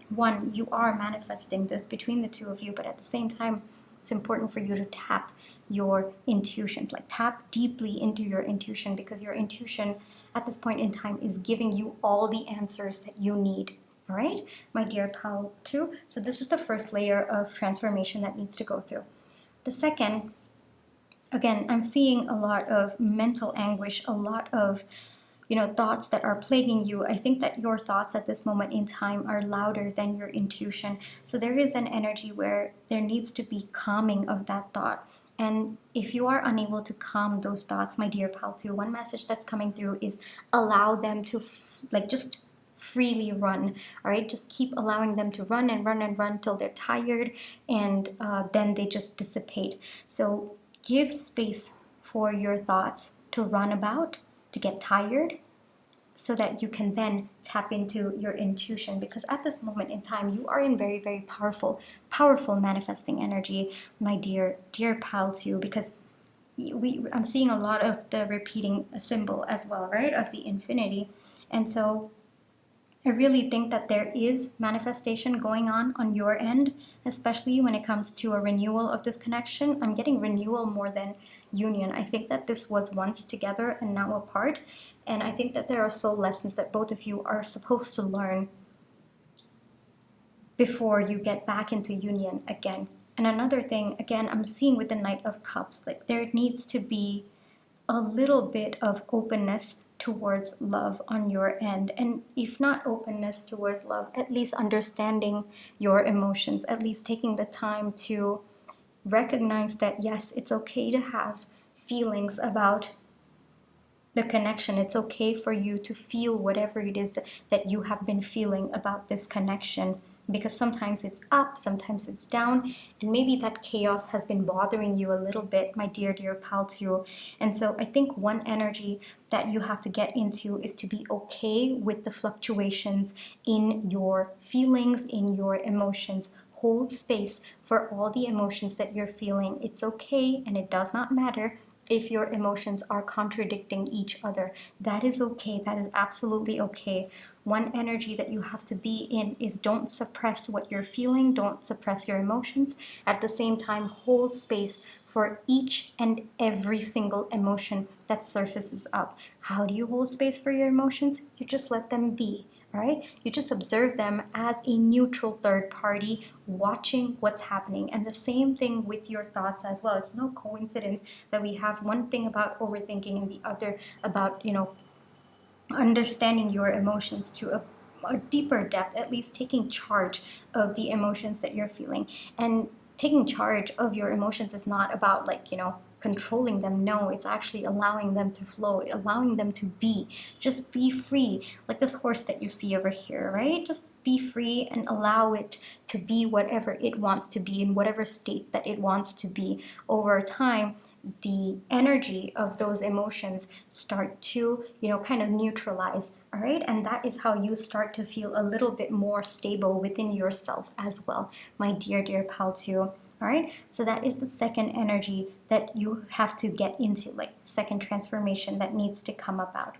one, you are manifesting this between the two of you, but at the same time, it's important for you to tap your intuition, like tap deeply into your intuition, because your intuition at this point in time is giving you all the answers that you need. All right, my dear pal too. So this is the first layer of transformation that needs to go through. The second, again, I'm seeing a lot of mental anguish, a lot of thoughts that are plaguing you. I think that your thoughts at this moment in time are louder than your intuition. So there is an energy where there needs to be calming of that thought. And if you are unable to calm those thoughts, my dear pal too, one message that's coming through is allow them to just freely run. All right, just keep allowing them to run and run and run till they're tired, and then they just dissipate. So give space for your thoughts to run about, to get tired, so that you can then tap into your intuition. Because at this moment in time, you are in very, very powerful, powerful manifesting energy, my dear, dear pal too, because I'm seeing a lot of the repeating symbol as well, right, of the infinity. And so I really think that there is manifestation going on your end, especially when it comes to a renewal of this connection. I'm getting renewal more than union. I think that this was once together and now apart. And I think that there are soul lessons that both of you are supposed to learn before you get back into union again. And another thing, again, I'm seeing with the Knight of Cups, like there needs to be a little bit of openness towards love on your end. And if not openness towards love, at least understanding your emotions, at least taking the time to recognize that, yes, it's okay to have feelings about the connection. It's okay for you to feel whatever it is that you have been feeling about this connection, because sometimes it's up, sometimes it's down, and maybe that chaos has been bothering you a little bit, my dear, dear pal too. And so I think one energy that you have to get into is to be okay with the fluctuations in your feelings, in your emotions. Hold space for all the emotions that you're feeling. It's okay, and it does not matter if your emotions are contradicting each other. That is okay. That is absolutely okay. One energy that you have to be in is don't suppress what you're feeling. Don't suppress your emotions. At the same time, hold space for each and every single emotion that surfaces up. How do you hold space for your emotions? You just let them be. All right? You just observe them as a neutral third party watching what's happening. And the same thing with your thoughts as well. It's no coincidence that we have one thing about overthinking and the other about, understanding your emotions to a deeper depth, at least taking charge of the emotions that you're feeling. And taking charge of your emotions is not about controlling them. No, it's actually allowing them to flow, allowing them to be. Just be free, like this horse that you see over here, right? Just be free and allow it to be whatever it wants to be, in whatever state that it wants to be. Over time, the energy of those emotions start to, kind of neutralize, all right? And that is how you start to feel a little bit more stable within yourself as well, my dear pal too. All right, so that is the second energy that you have to get into, like second transformation that needs to come about.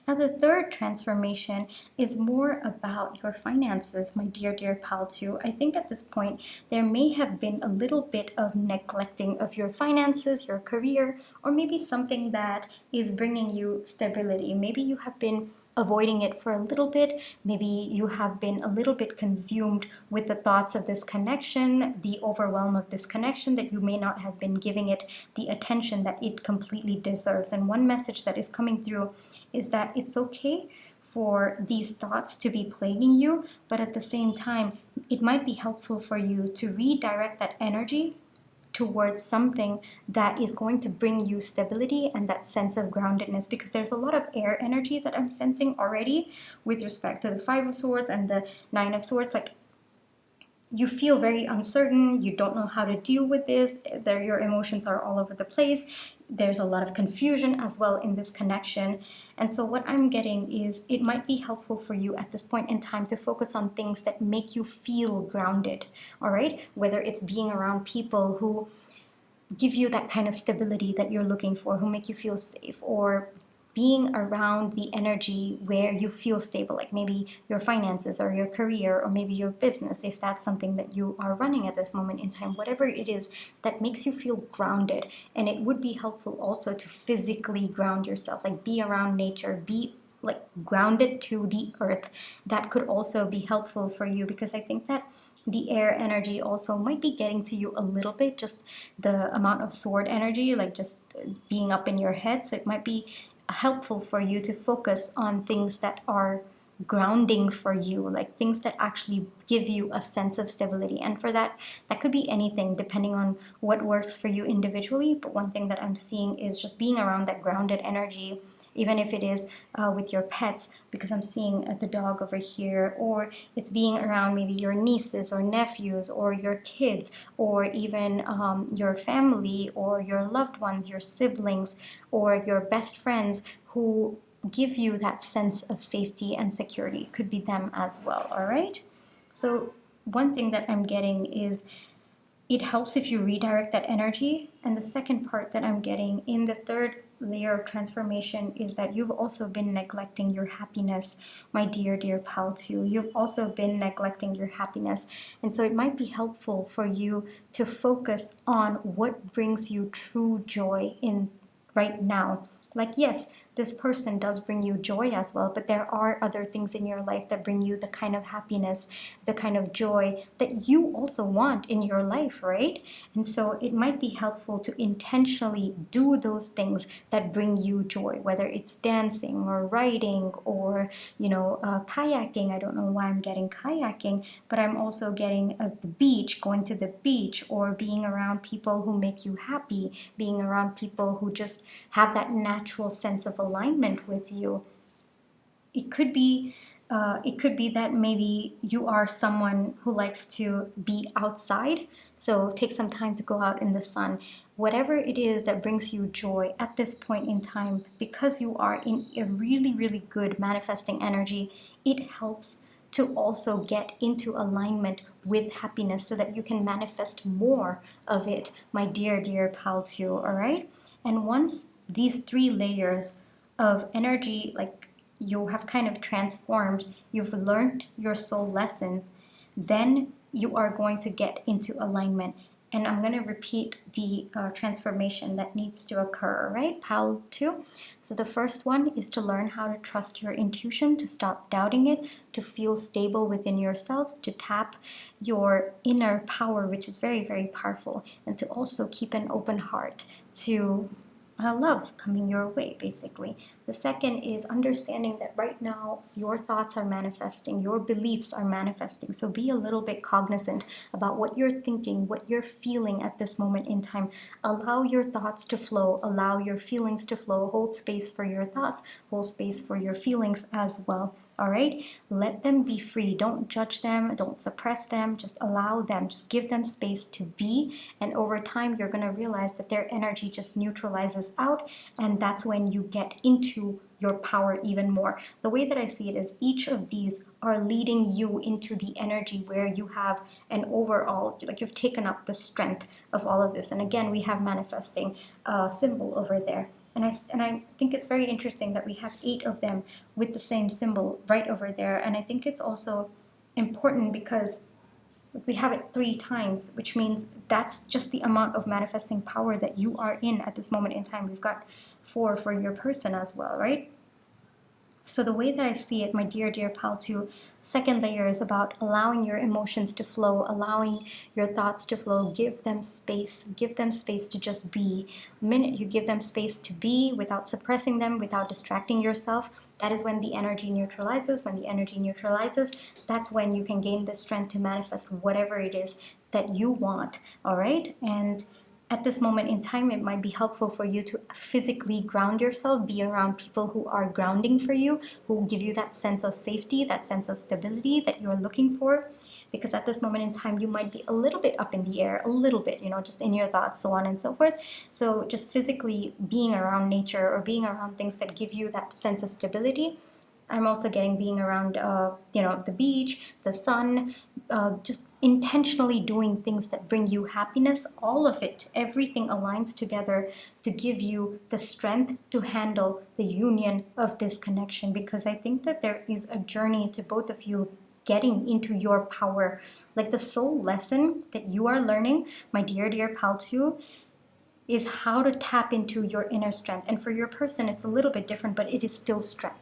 Now, the third transformation is more about your finances, my dear pal too. I think at this point, there may have been a little bit of neglecting of your finances, your career, or maybe something that is bringing you stability. Maybe you have been avoiding it for a little bit. Maybe you have been a little bit consumed with the thoughts of this connection, the overwhelm of this connection, that you may not have been giving it the attention that it completely deserves. And one message that is coming through is that it's okay for these thoughts to be plaguing you, but at the same time, it might be helpful for you to redirect that energy towards something that is going to bring you stability and that sense of groundedness, because there's a lot of air energy that I'm sensing already with respect to the Five of Swords and the Nine of Swords. Like, you feel very uncertain, you don't know how to deal with this, your emotions are all over the place, there's a lot of confusion as well in this connection. And so what I'm getting is it might be helpful for you at this point in time to focus on things that make you feel grounded, all right? Whether it's being around people who give you that kind of stability that you're looking for, who make you feel safe, or being around the energy where you feel stable, like maybe your finances or your career or maybe your business, if that's something that you are running at this moment in time, whatever it is that makes you feel grounded. And it would be helpful also to physically ground yourself, like be around nature, be like grounded to the earth. That could also be helpful for you, because I think that the air energy also might be getting to you a little bit, just the amount of sword energy, like just being up in your head. So it might be helpful for you to focus on things that are grounding for you, like things that actually give you a sense of stability. And for that could be anything depending on what works for you individually. But one thing that I'm seeing is just being around that grounded energy, even if it is with your pets, because I'm seeing the dog over here, or it's being around maybe your nieces or nephews or your kids, or even your family or your loved ones, your siblings or your best friends who give you that sense of safety and security. It could be them as well, all right? So one thing that I'm getting is it helps if you redirect that energy. And the second part that I'm getting in the third layer of transformation is that you've also been neglecting your happiness, my dear pal too. You've also been neglecting your happiness. And so it might be helpful for you to focus on what brings you true joy in right now. Like, yes, this person does bring you joy as well, but there are other things in your life that bring you the kind of happiness, the kind of joy that you also want in your life, right? And so it might be helpful to intentionally do those things that bring you joy, whether it's dancing or writing or, kayaking. I don't know why I'm getting kayaking, but I'm also getting the beach, going to the beach, or being around people who make you happy, being around people who just have that natural sense of alignment with you. It could be that maybe you are someone who likes to be outside, so take some time to go out in the sun. Whatever it is that brings you joy at this point in time, because you are in a really good manifesting energy, it helps to also get into alignment with happiness so that you can manifest more of it, my dear pal too, all right? And once these three layers of energy, like you have kind of transformed, you've learned your soul lessons, then you are going to get into alignment. And I'm going to repeat the transformation that needs to occur, right? Pal 2. So the first one is to learn how to trust your intuition, to stop doubting it, to feel stable within yourselves, to tap your inner power, which is very powerful, and to also keep an open heart, to love coming your way, basically. The second is understanding that right now your thoughts are manifesting, your beliefs are manifesting. So be a little bit cognizant about what you're thinking, what you're feeling at this moment in time. Allow your thoughts to flow, allow your feelings to flow. Hold space for your thoughts, hold space for your feelings as well. All right, let them be free. Don't judge them, don't suppress them, just allow them, just give them space to be. And over time, you're going to realize that their energy just neutralizes out, and that's when you get into your power even more. The way that I see it is each of these are leading you into the energy where you have an overall, like you've taken up the strength of all of this. And again, we have manifesting symbol over there. And I think it's very interesting that we have 8 of them with the same symbol right over there. And I think it's also important because we have it 3 times, which means that's just the amount of manifesting power that you are in at this moment in time. We've got 4 for your person as well, right? So the way that I see it, my dear, dear pal, too, second layer is about allowing your emotions to flow, allowing your thoughts to flow. Give them space to just be. The minute you give them space to be without suppressing them, without distracting yourself, that is when the energy neutralizes. When the energy neutralizes, that's when you can gain the strength to manifest whatever it is that you want, all right? And at this moment in time, it might be helpful for you to physically ground yourself, be around people who are grounding for you, who give you that sense of safety, that sense of stability that you're looking for. Because at this moment in time, you might be a little bit up in the air, a little bit, just in your thoughts, so on and so forth. So just physically being around nature or being around things that give you that sense of stability. I'm also getting being around, the beach, the sun, just intentionally doing things that bring you happiness. All of it, everything aligns together to give you the strength to handle the union of this connection. Because I think that there is a journey to both of you getting into your power. Like the soul lesson that you are learning, my dear, dear pal too, is how to tap into your inner strength. And for your person, it's a little bit different, but it is still strength.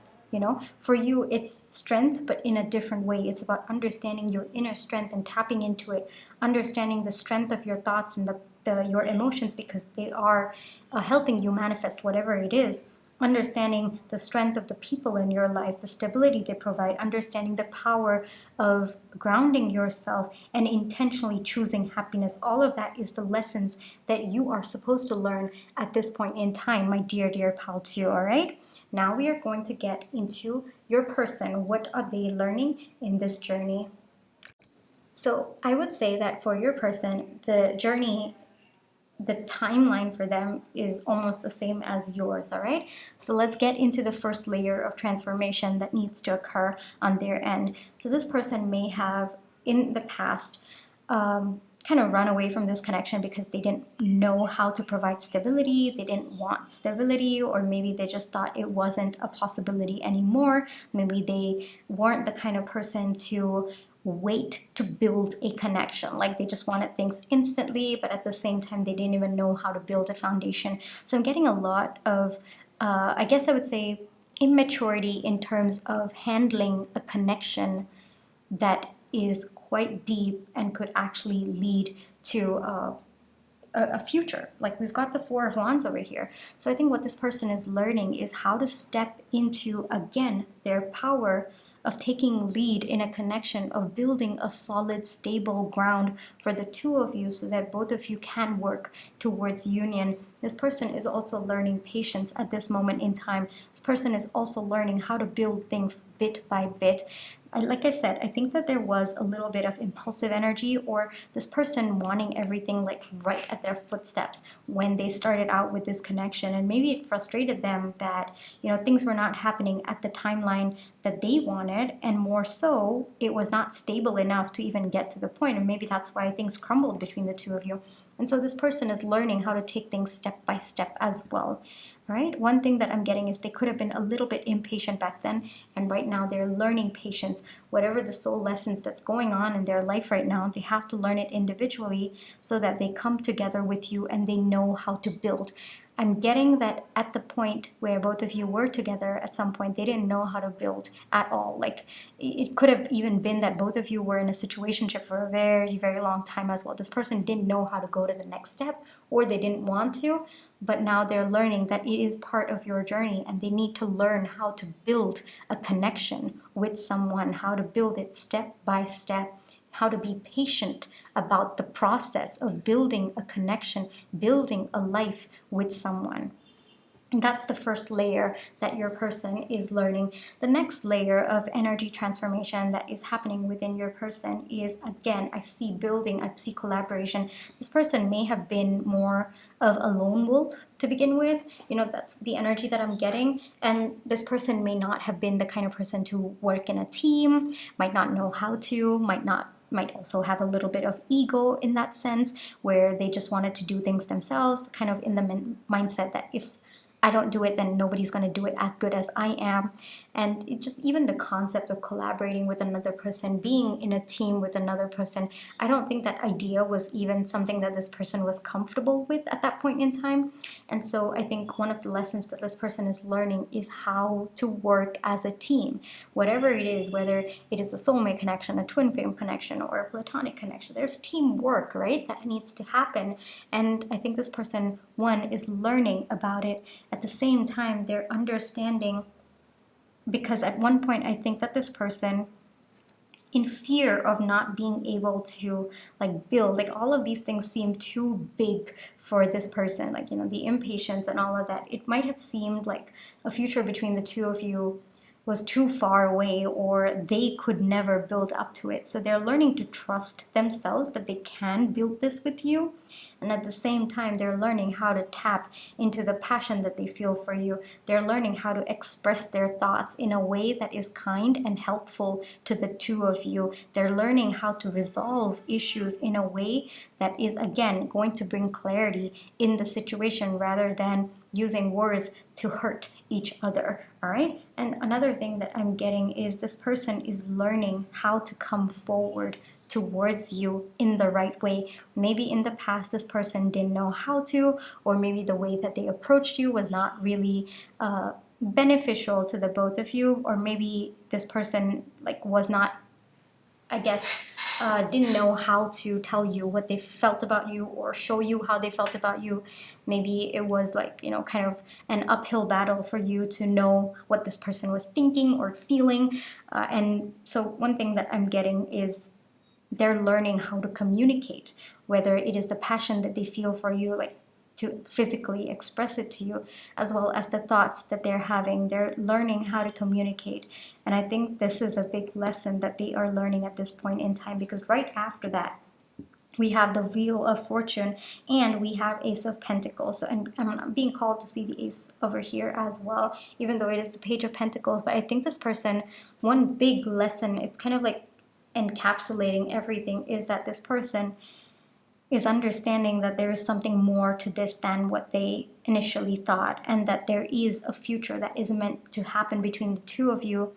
For you, it's strength, but in a different way. It's about understanding your inner strength and tapping into it, understanding the strength of your thoughts and your emotions, because they are helping you manifest whatever it is. Understanding the strength of the people in your life, the stability they provide, understanding the power of grounding yourself and intentionally choosing happiness. All of that is the lessons that you are supposed to learn at this point in time, my dear, dear pal too, all right? Now we are going to get into your person. What are they learning in this journey? So I would say that for your person, the journey, the timeline for them is almost the same as yours, all right? So let's get into the first layer of transformation that needs to occur on their end. So this person may have, in the past, kind of run away from this connection because they didn't know how to provide stability, they didn't want stability, or maybe they just thought it wasn't a possibility anymore. Maybe they weren't the kind of person to wait to build a connection. Like they just wanted things instantly, but at the same time, they didn't even know how to build a foundation. So I'm getting a lot of, I guess I would say, immaturity in terms of handling a connection that is quite deep and could actually lead to a future. Like we've got the 4 of Wands over here. So I think what this person is learning is how to step into, again, their power of taking lead in a connection, of building a solid, stable ground for the 2 of you so that both of you can work towards union. This person is also learning patience at this moment in time. This person is also learning how to build things bit by bit. Like I said, I think that there was a little bit of impulsive energy, or this person wanting everything like right at their footsteps when they started out with this connection. And maybe it frustrated them that, things were not happening at the timeline that they wanted. And more so, it was not stable enough to even get to the point. And maybe that's why things crumbled between the 2 of you. And so this person is learning how to take things step by step as well. Right? One thing that I'm getting is they could have been a little bit impatient back then, and right now they're learning patience. Whatever the soul lessons that's going on in their life right now, they have to learn it individually so that they come together with you and they know how to build. I'm getting that at the point where both of you were together, at some point they didn't know how to build at all. Like it could have even been that both of you were in a situationship for a very, very long time as well. This person didn't know how to go to the next step, or they didn't want to, but now they're learning that it is part of your journey, and they need to learn how to build a connection with someone, how to build it step by step, how to be patient about the process of building a connection, building a life with someone. And that's the first layer that your person is learning. The next layer of energy transformation that is happening within your person is, again, I see building, I see collaboration. This person may have been more of a lone wolf to begin with. You know, that's the energy that I'm getting. And this person may not have been the kind of person to work in a team, might not know how to, might also have a little bit of ego in that sense, where they just wanted to do things themselves, kind of in the mindset that if I don't do it, then nobody's going to do it as good as I am. And it just, even the concept of collaborating with another person, being in a team with another person, I don't think that idea was even something that this person was comfortable with at that point in time. And so I think one of the lessons that this person is learning is how to work as a team. Whatever it is, whether it is a soulmate connection, a twin flame connection, or a platonic connection, there's teamwork, right, that needs to happen. And I think this person, one, is learning about it. At the same time, they're understanding, because at one point I think that this person, in fear of not being able to like build, like all of these things seem too big for this person, like, you know, the impatience and all of that, it might have seemed like a future between the two of you was too far away, or they could never build up to it. So they're learning to trust themselves that they can build this with you. And at the same time, they're learning how to tap into the passion that they feel for you. They're learning how to express their thoughts in a way that is kind and helpful to the two of you. They're learning how to resolve issues in a way that is, again, going to bring clarity in the situation rather than using words to hurt each other. All right. And another thing that I'm getting is this person is learning how to come forward towards you in the right way. Maybe in the past this person didn't know how to, or maybe the way that they approached you was not really beneficial to the both of you, or maybe this person like was not, I guess, didn't know how to tell you what they felt about you or show you how they felt about you. Maybe it was like, you know, kind of an uphill battle for you to know what this person was thinking or feeling. And so one thing that I'm getting is they're learning how to communicate, whether it is the passion that they feel for you, like to physically express it to you, as well as the thoughts that they're having. They're learning how to communicate. And I think this is a big lesson that they are learning at this point in time, because right after that, we have the Wheel of Fortune and we have Ace of Pentacles. So, and I'm being called to see the Ace over here as well, even though it is the Page of Pentacles. But I think this person, one big lesson, it's kind of like encapsulating everything, is that this person is understanding that there is something more to this than what they initially thought, and that there is a future that is meant to happen between the two of you,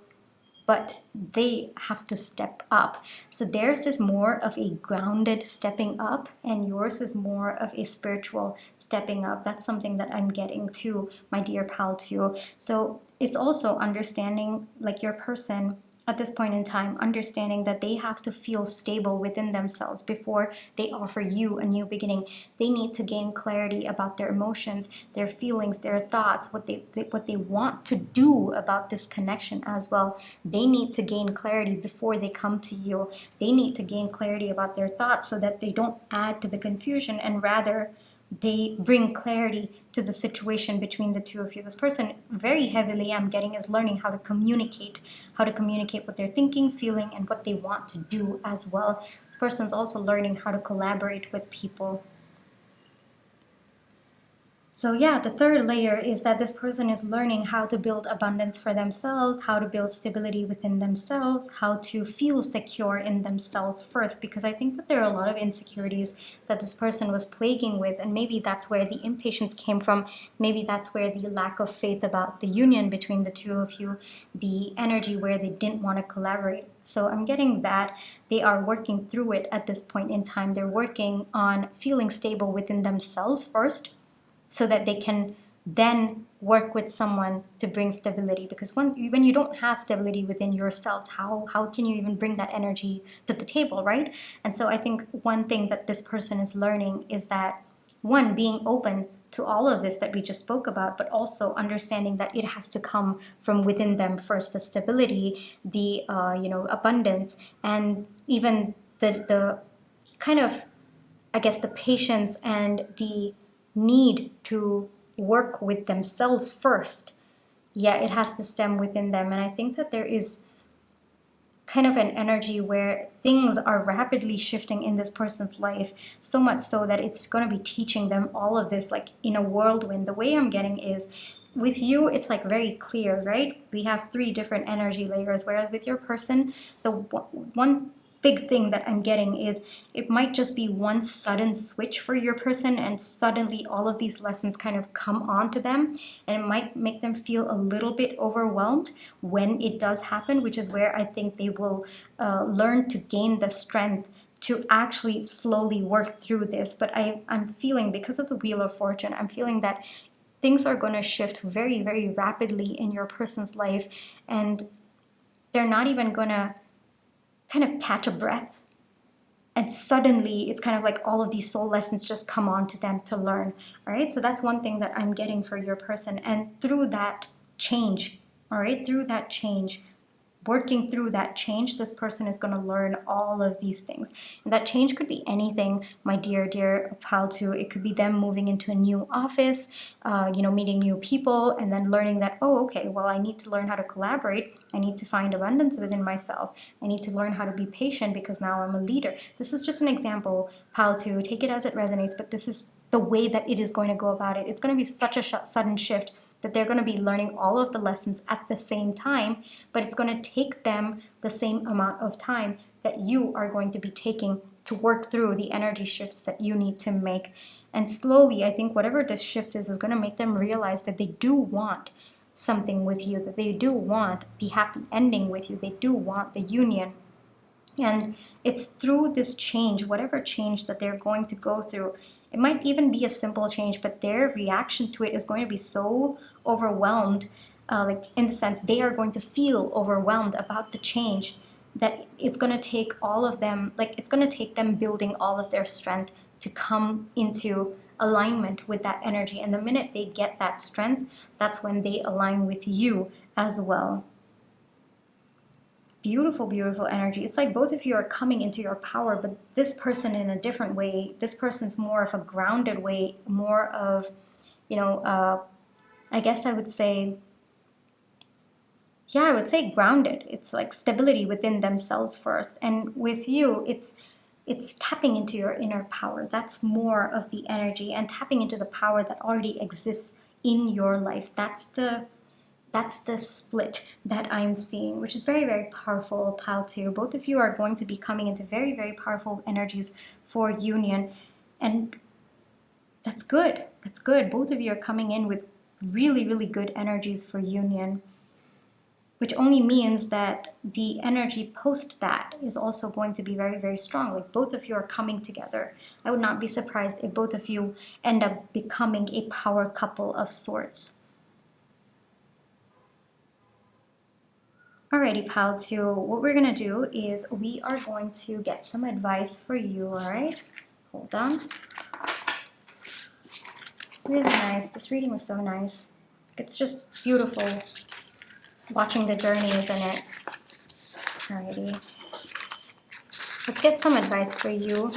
but they have to step up. So theirs is more of a grounded stepping up, and yours is more of a spiritual stepping up. That's something that I'm getting too, my dear pal, too. So it's also understanding, like, your person at this point in time, understanding that they have to feel stable within themselves before they offer you a new beginning. They need to gain clarity about their emotions, their feelings, their thoughts, what they want to do about this connection as well. They need to gain clarity before they come to you. They need to gain clarity about their thoughts so that they don't add to the confusion, and rather they bring clarity to the situation between the two of you. This person, very heavily, I'm getting, is learning how to communicate what they're thinking, feeling, and what they want to do as well. This person's also learning how to collaborate with people. So yeah, the third layer is that this person is learning how to build abundance for themselves, how to build stability within themselves, how to feel secure in themselves first, because I think that there are a lot of insecurities that this person was plaguing with, and maybe that's where the impatience came from. Maybe that's where the lack of faith about the union between the two of you, the energy where they didn't want to collaborate. So I'm getting that they are working through it at this point in time. They're working on feeling stable within themselves first, so that they can then work with someone to bring stability. Because when you don't have stability within yourselves, how can you even bring that energy to the table, right? And so I think one thing that this person is learning is that, one, being open to all of this that we just spoke about, but also understanding that it has to come from within them first, the stability, the abundance, and even the kind of, I guess, the patience and the need to work with themselves first. Yeah, it has to stem within them. And I think that there is kind of an energy where things are rapidly shifting in this person's life, so much so that it's going to be teaching them all of this like in a whirlwind. The way I'm getting is, with you, it's like very clear, right? We have 3 different energy layers, whereas with your person, the one big thing that I'm getting is it might just be one sudden switch for your person, and suddenly all of these lessons kind of come onto them, and it might make them feel a little bit overwhelmed when it does happen, which is where I think they will learn to gain the strength to actually slowly work through this. But I'm feeling, because of the Wheel of Fortune, I'm feeling that things are going to shift very, very rapidly in your person's life, and they're not even going to kind of catch a breath. And suddenly it's kind of like all of these soul lessons just come on to them to learn. All right. So that's one thing that I'm getting for your person. And through that change, all right, through that change, working through that change, this person is going to learn all of these things. And that change could be anything, my dear pal too. It could be them moving into a new office, meeting new people, and then learning that, oh, okay, well, I need to learn how to collaborate. I need to find abundance within myself. I need to learn how to be patient because now I'm a leader. This is just an example, pal too. Take it as it resonates, but this is the way that it is going to go about it. It's going to be such a sudden shift that they're going to be learning all of the lessons at the same time, but it's going to take them the same amount of time that you are going to be taking to work through the energy shifts that you need to make. And slowly, I think whatever this shift is going to make them realize that they do want something with you, that they do want the happy ending with you, they do want the union. And it's through this change, whatever change that they're going to go through, it might even be a simple change, but their reaction to it is going to be so overwhelmed, like in the sense they are going to feel overwhelmed about the change, that it's going to take all of them, like it's going to take them building all of their strength to come into alignment with that energy. And the minute they get that strength, that's when they align with you as well. Beautiful, beautiful energy. It's like both of you are coming into your power, but this person in a different way. This person's more of a grounded way, more of, I guess I would say, yeah, I would say grounded. It's like stability within themselves first. And with you, it's tapping into your inner power. That's more of the energy, and tapping into the power that already exists in your life. That's the split that I'm seeing, which is very, very powerful, pal too. Both of you are going to be coming into very, very powerful energies for union. And that's good. That's good. Both of you are coming in with really, really good energies for union, which only means that the energy post that is also going to be very, very strong. Like both of you are coming together. I would not be surprised if both of you end up becoming a power couple of sorts. Alrighty, pal two, what we're going to do is we are going to get some advice for you, alright? Hold on. Really nice. This reading was so nice. It's just beautiful watching the journey, isn't it? Alrighty. Let's get some advice for you,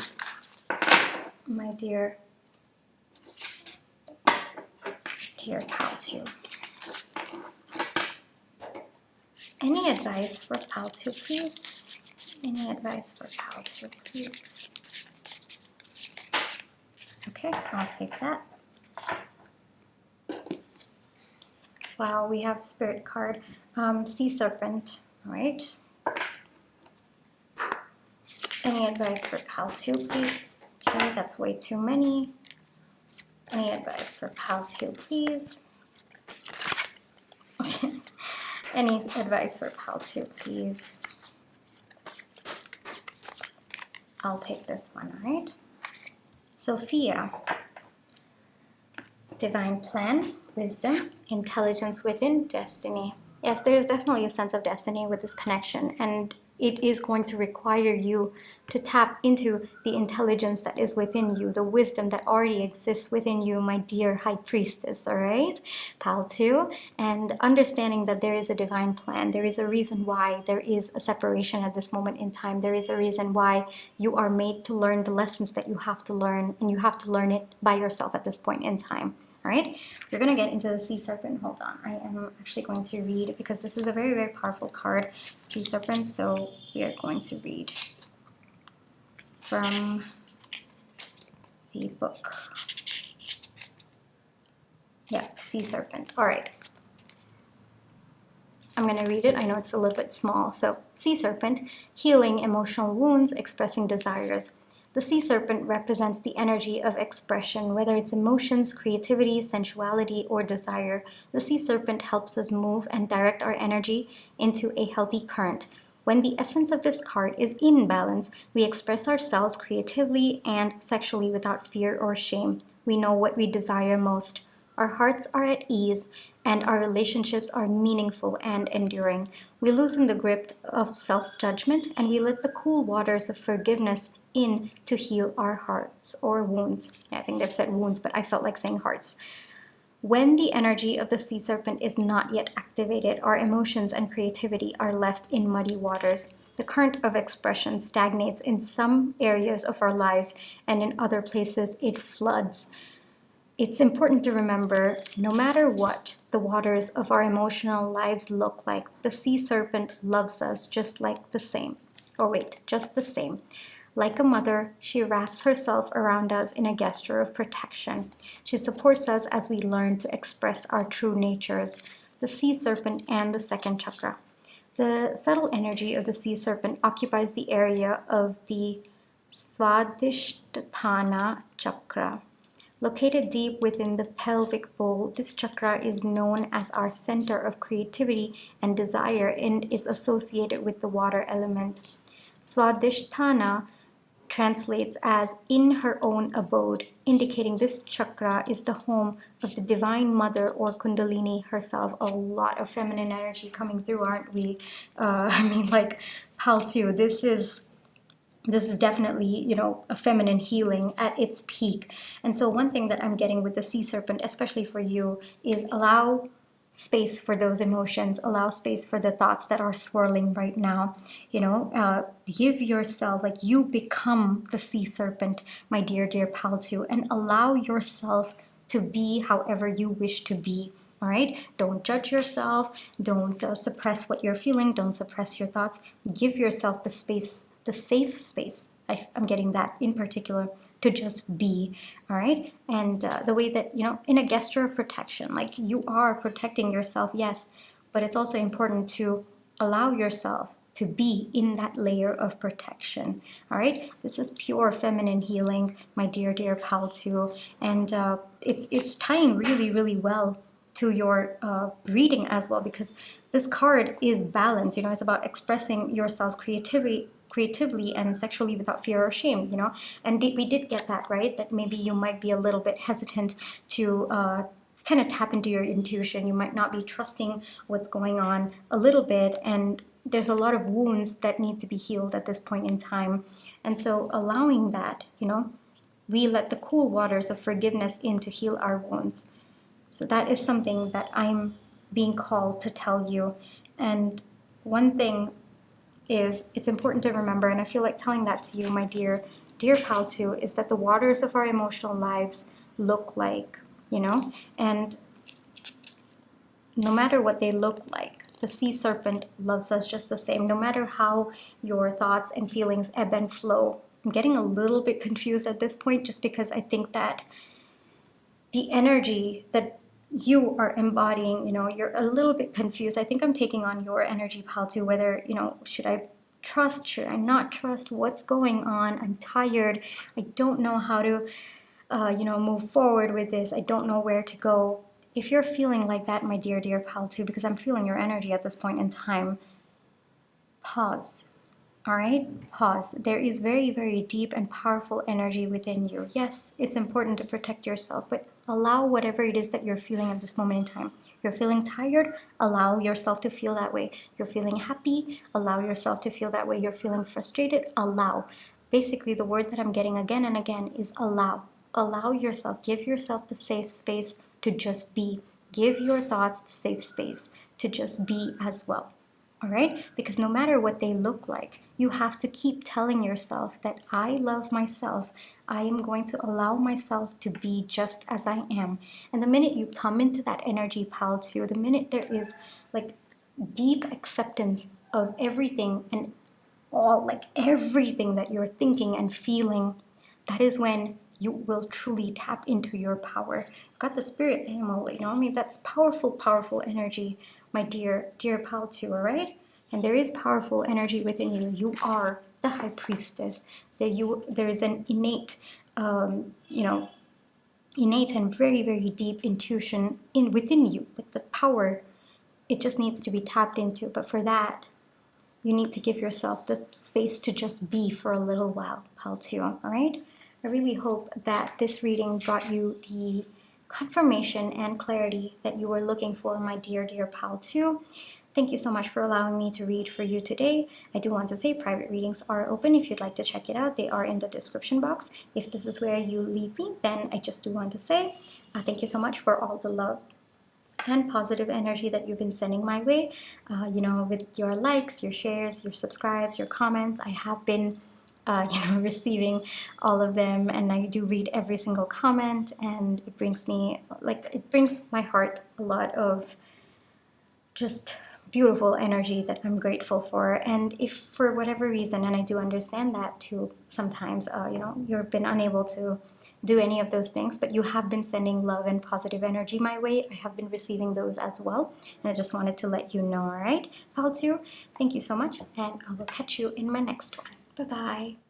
my dear pal two. Any advice for pal two, please? Any advice for pal two, please? Okay, I'll take that. Wow, we have Spirit card. Sea Serpent, all right? Any advice for pal two, please? Okay, that's way too many. Any advice for pal two, please? Any advice for pal two, please? I'll take this one, all right? Sophia, Divine plan, wisdom, intelligence within, destiny. Yes, there is definitely a sense of destiny with this connection, and it is going to require you to tap into the intelligence that is within you, the wisdom that already exists within you, my dear high priestess, all right, pal 2, and understanding that there is a divine plan. There is a reason why there is a separation at this moment in time. There is a reason why you are made to learn the lessons that you have to learn, and you have to learn it by yourself at this point in time. All right, we're going to get into the Sea Serpent. Hold on, I am actually going to read, because this is a very, very powerful card, Sea Serpent, so we are going to read from the book. Yeah, Sea Serpent. All right. I'm going to read it. I know it's a little bit small. So, Sea Serpent, healing emotional wounds, expressing desires. The sea serpent represents the energy of expression, whether it's emotions, creativity, sensuality, or desire. The sea serpent helps us move and direct our energy into a healthy current. When the essence of this card is in balance, we express ourselves creatively and sexually without fear or shame. We know what we desire most. Our hearts are at ease, and our relationships are meaningful and enduring. We loosen the grip of self-judgment, and we let the cool waters of forgiveness in to heal our hearts or wounds. Yeah, I think they've said wounds, but I felt like saying hearts. When the energy of the sea serpent is not yet activated, our emotions and creativity are left in muddy waters. The current of expression stagnates in some areas of our lives, and in other places it floods. It's important to remember, no matter what the waters of our emotional lives look like, the sea serpent loves us just the same. Like a mother, she wraps herself around us in a gesture of protection. She supports us as we learn to express our true natures. The sea serpent and the second chakra. The subtle energy of the sea serpent occupies the area of the Swadhisthana chakra. Located deep within the pelvic bowl, this chakra is known as our center of creativity and desire and is associated with the water element. Swadhisthana translates as in her own abode, indicating this chakra is the home of the Divine Mother or Kundalini herself. A lot of feminine energy coming through, aren't we? Like Pal 2, this is definitely, a feminine healing at its peak. And so one thing that I'm getting with the sea serpent, especially for you, is allow space for those emotions, allow space for the thoughts that are swirling right now. Give yourself, you become the sea serpent, my dear pal 2, and allow yourself to be however you wish to be. All right, don't judge yourself, don't suppress what you're feeling, don't suppress your thoughts. Give yourself the space, the safe space, I'm getting that in particular, to just be. All right, and the way that, in a gesture of protection, you are protecting yourself, yes, but it's also important to allow yourself to be in that layer of protection. All right, this is pure feminine healing, my dear pal 2, and it's tying really, really well to your reading as well, because this card is balance. It's about expressing yourselves creatively and sexually without fear or shame. And we did get that, right? That maybe you might be a little bit hesitant to kind of tap into your intuition. You might not be trusting what's going on a little bit, and there's a lot of wounds that need to be healed at this point in time. And so allowing that, we let the cool waters of forgiveness in to heal our wounds. So that is something that I'm being called to tell you. And one thing is, it's important to remember, and I feel like telling that to you, my dear pal 2, is that the waters of our emotional lives look like, and no matter what they look like, the sea serpent loves us just the same, no matter how your thoughts and feelings ebb and flow. I'm getting a little bit confused at this point, just because I think that the energy that you are embodying, you're a little bit confused. I think I'm taking on your energy, pal 2, whether, should I trust, should I not trust, what's going on? I'm tired. I don't know how to, move forward with this. I don't know where to go. If you're feeling like that, my dear pal 2, because I'm feeling your energy at this point in time, pause. All right, pause. There is very, very deep and powerful energy within you. Yes, it's important to protect yourself, but Allow whatever it is that you're feeling at this moment in time. You're feeling tired, allow yourself to feel that way. You're feeling happy, allow yourself to feel that way. You're feeling frustrated, allow. Basically, the word that I'm getting again and again is allow. Allow yourself, give yourself the safe space to just be. Give your thoughts the safe space to just be as well. All right? Because no matter what they look like, you have to keep telling yourself that I love myself. I am going to allow myself to be just as I am. And the minute you come into that energy, pal, too, the minute there is like deep acceptance of everything and all, like everything that you're thinking and feeling, that is when you will truly tap into your power. You've got the spirit animal, you know, I mean, that's powerful, powerful energy, my dear pal too, all right? And there is powerful energy within you. You are the high priestess. There is an innate, innate and very, very deep intuition within you. Like the power, it just needs to be tapped into. But for that, you need to give yourself the space to just be for a little while, pal too, all right? I really hope that this reading brought you the confirmation and clarity that you were looking for, my dear pal too. Thank you so much for allowing me to read for you today. I do want to say private readings are open. If you'd like to check it out, they are in the description box. If this is where you leave me, then I just do want to say thank you so much for all the love and positive energy that you've been sending my way. With your likes, your shares, your subscribes, your comments, I have been receiving all of them, and I do read every single comment, and it brings my heart a lot of just beautiful energy that I'm grateful for. And if for whatever reason, and I do understand that too, sometimes you've been unable to do any of those things, but you have been sending love and positive energy my way. I have been receiving those as well, and I just wanted to let you know. All right, pal too, thank you so much, and I will catch you in my next one. Bye bye.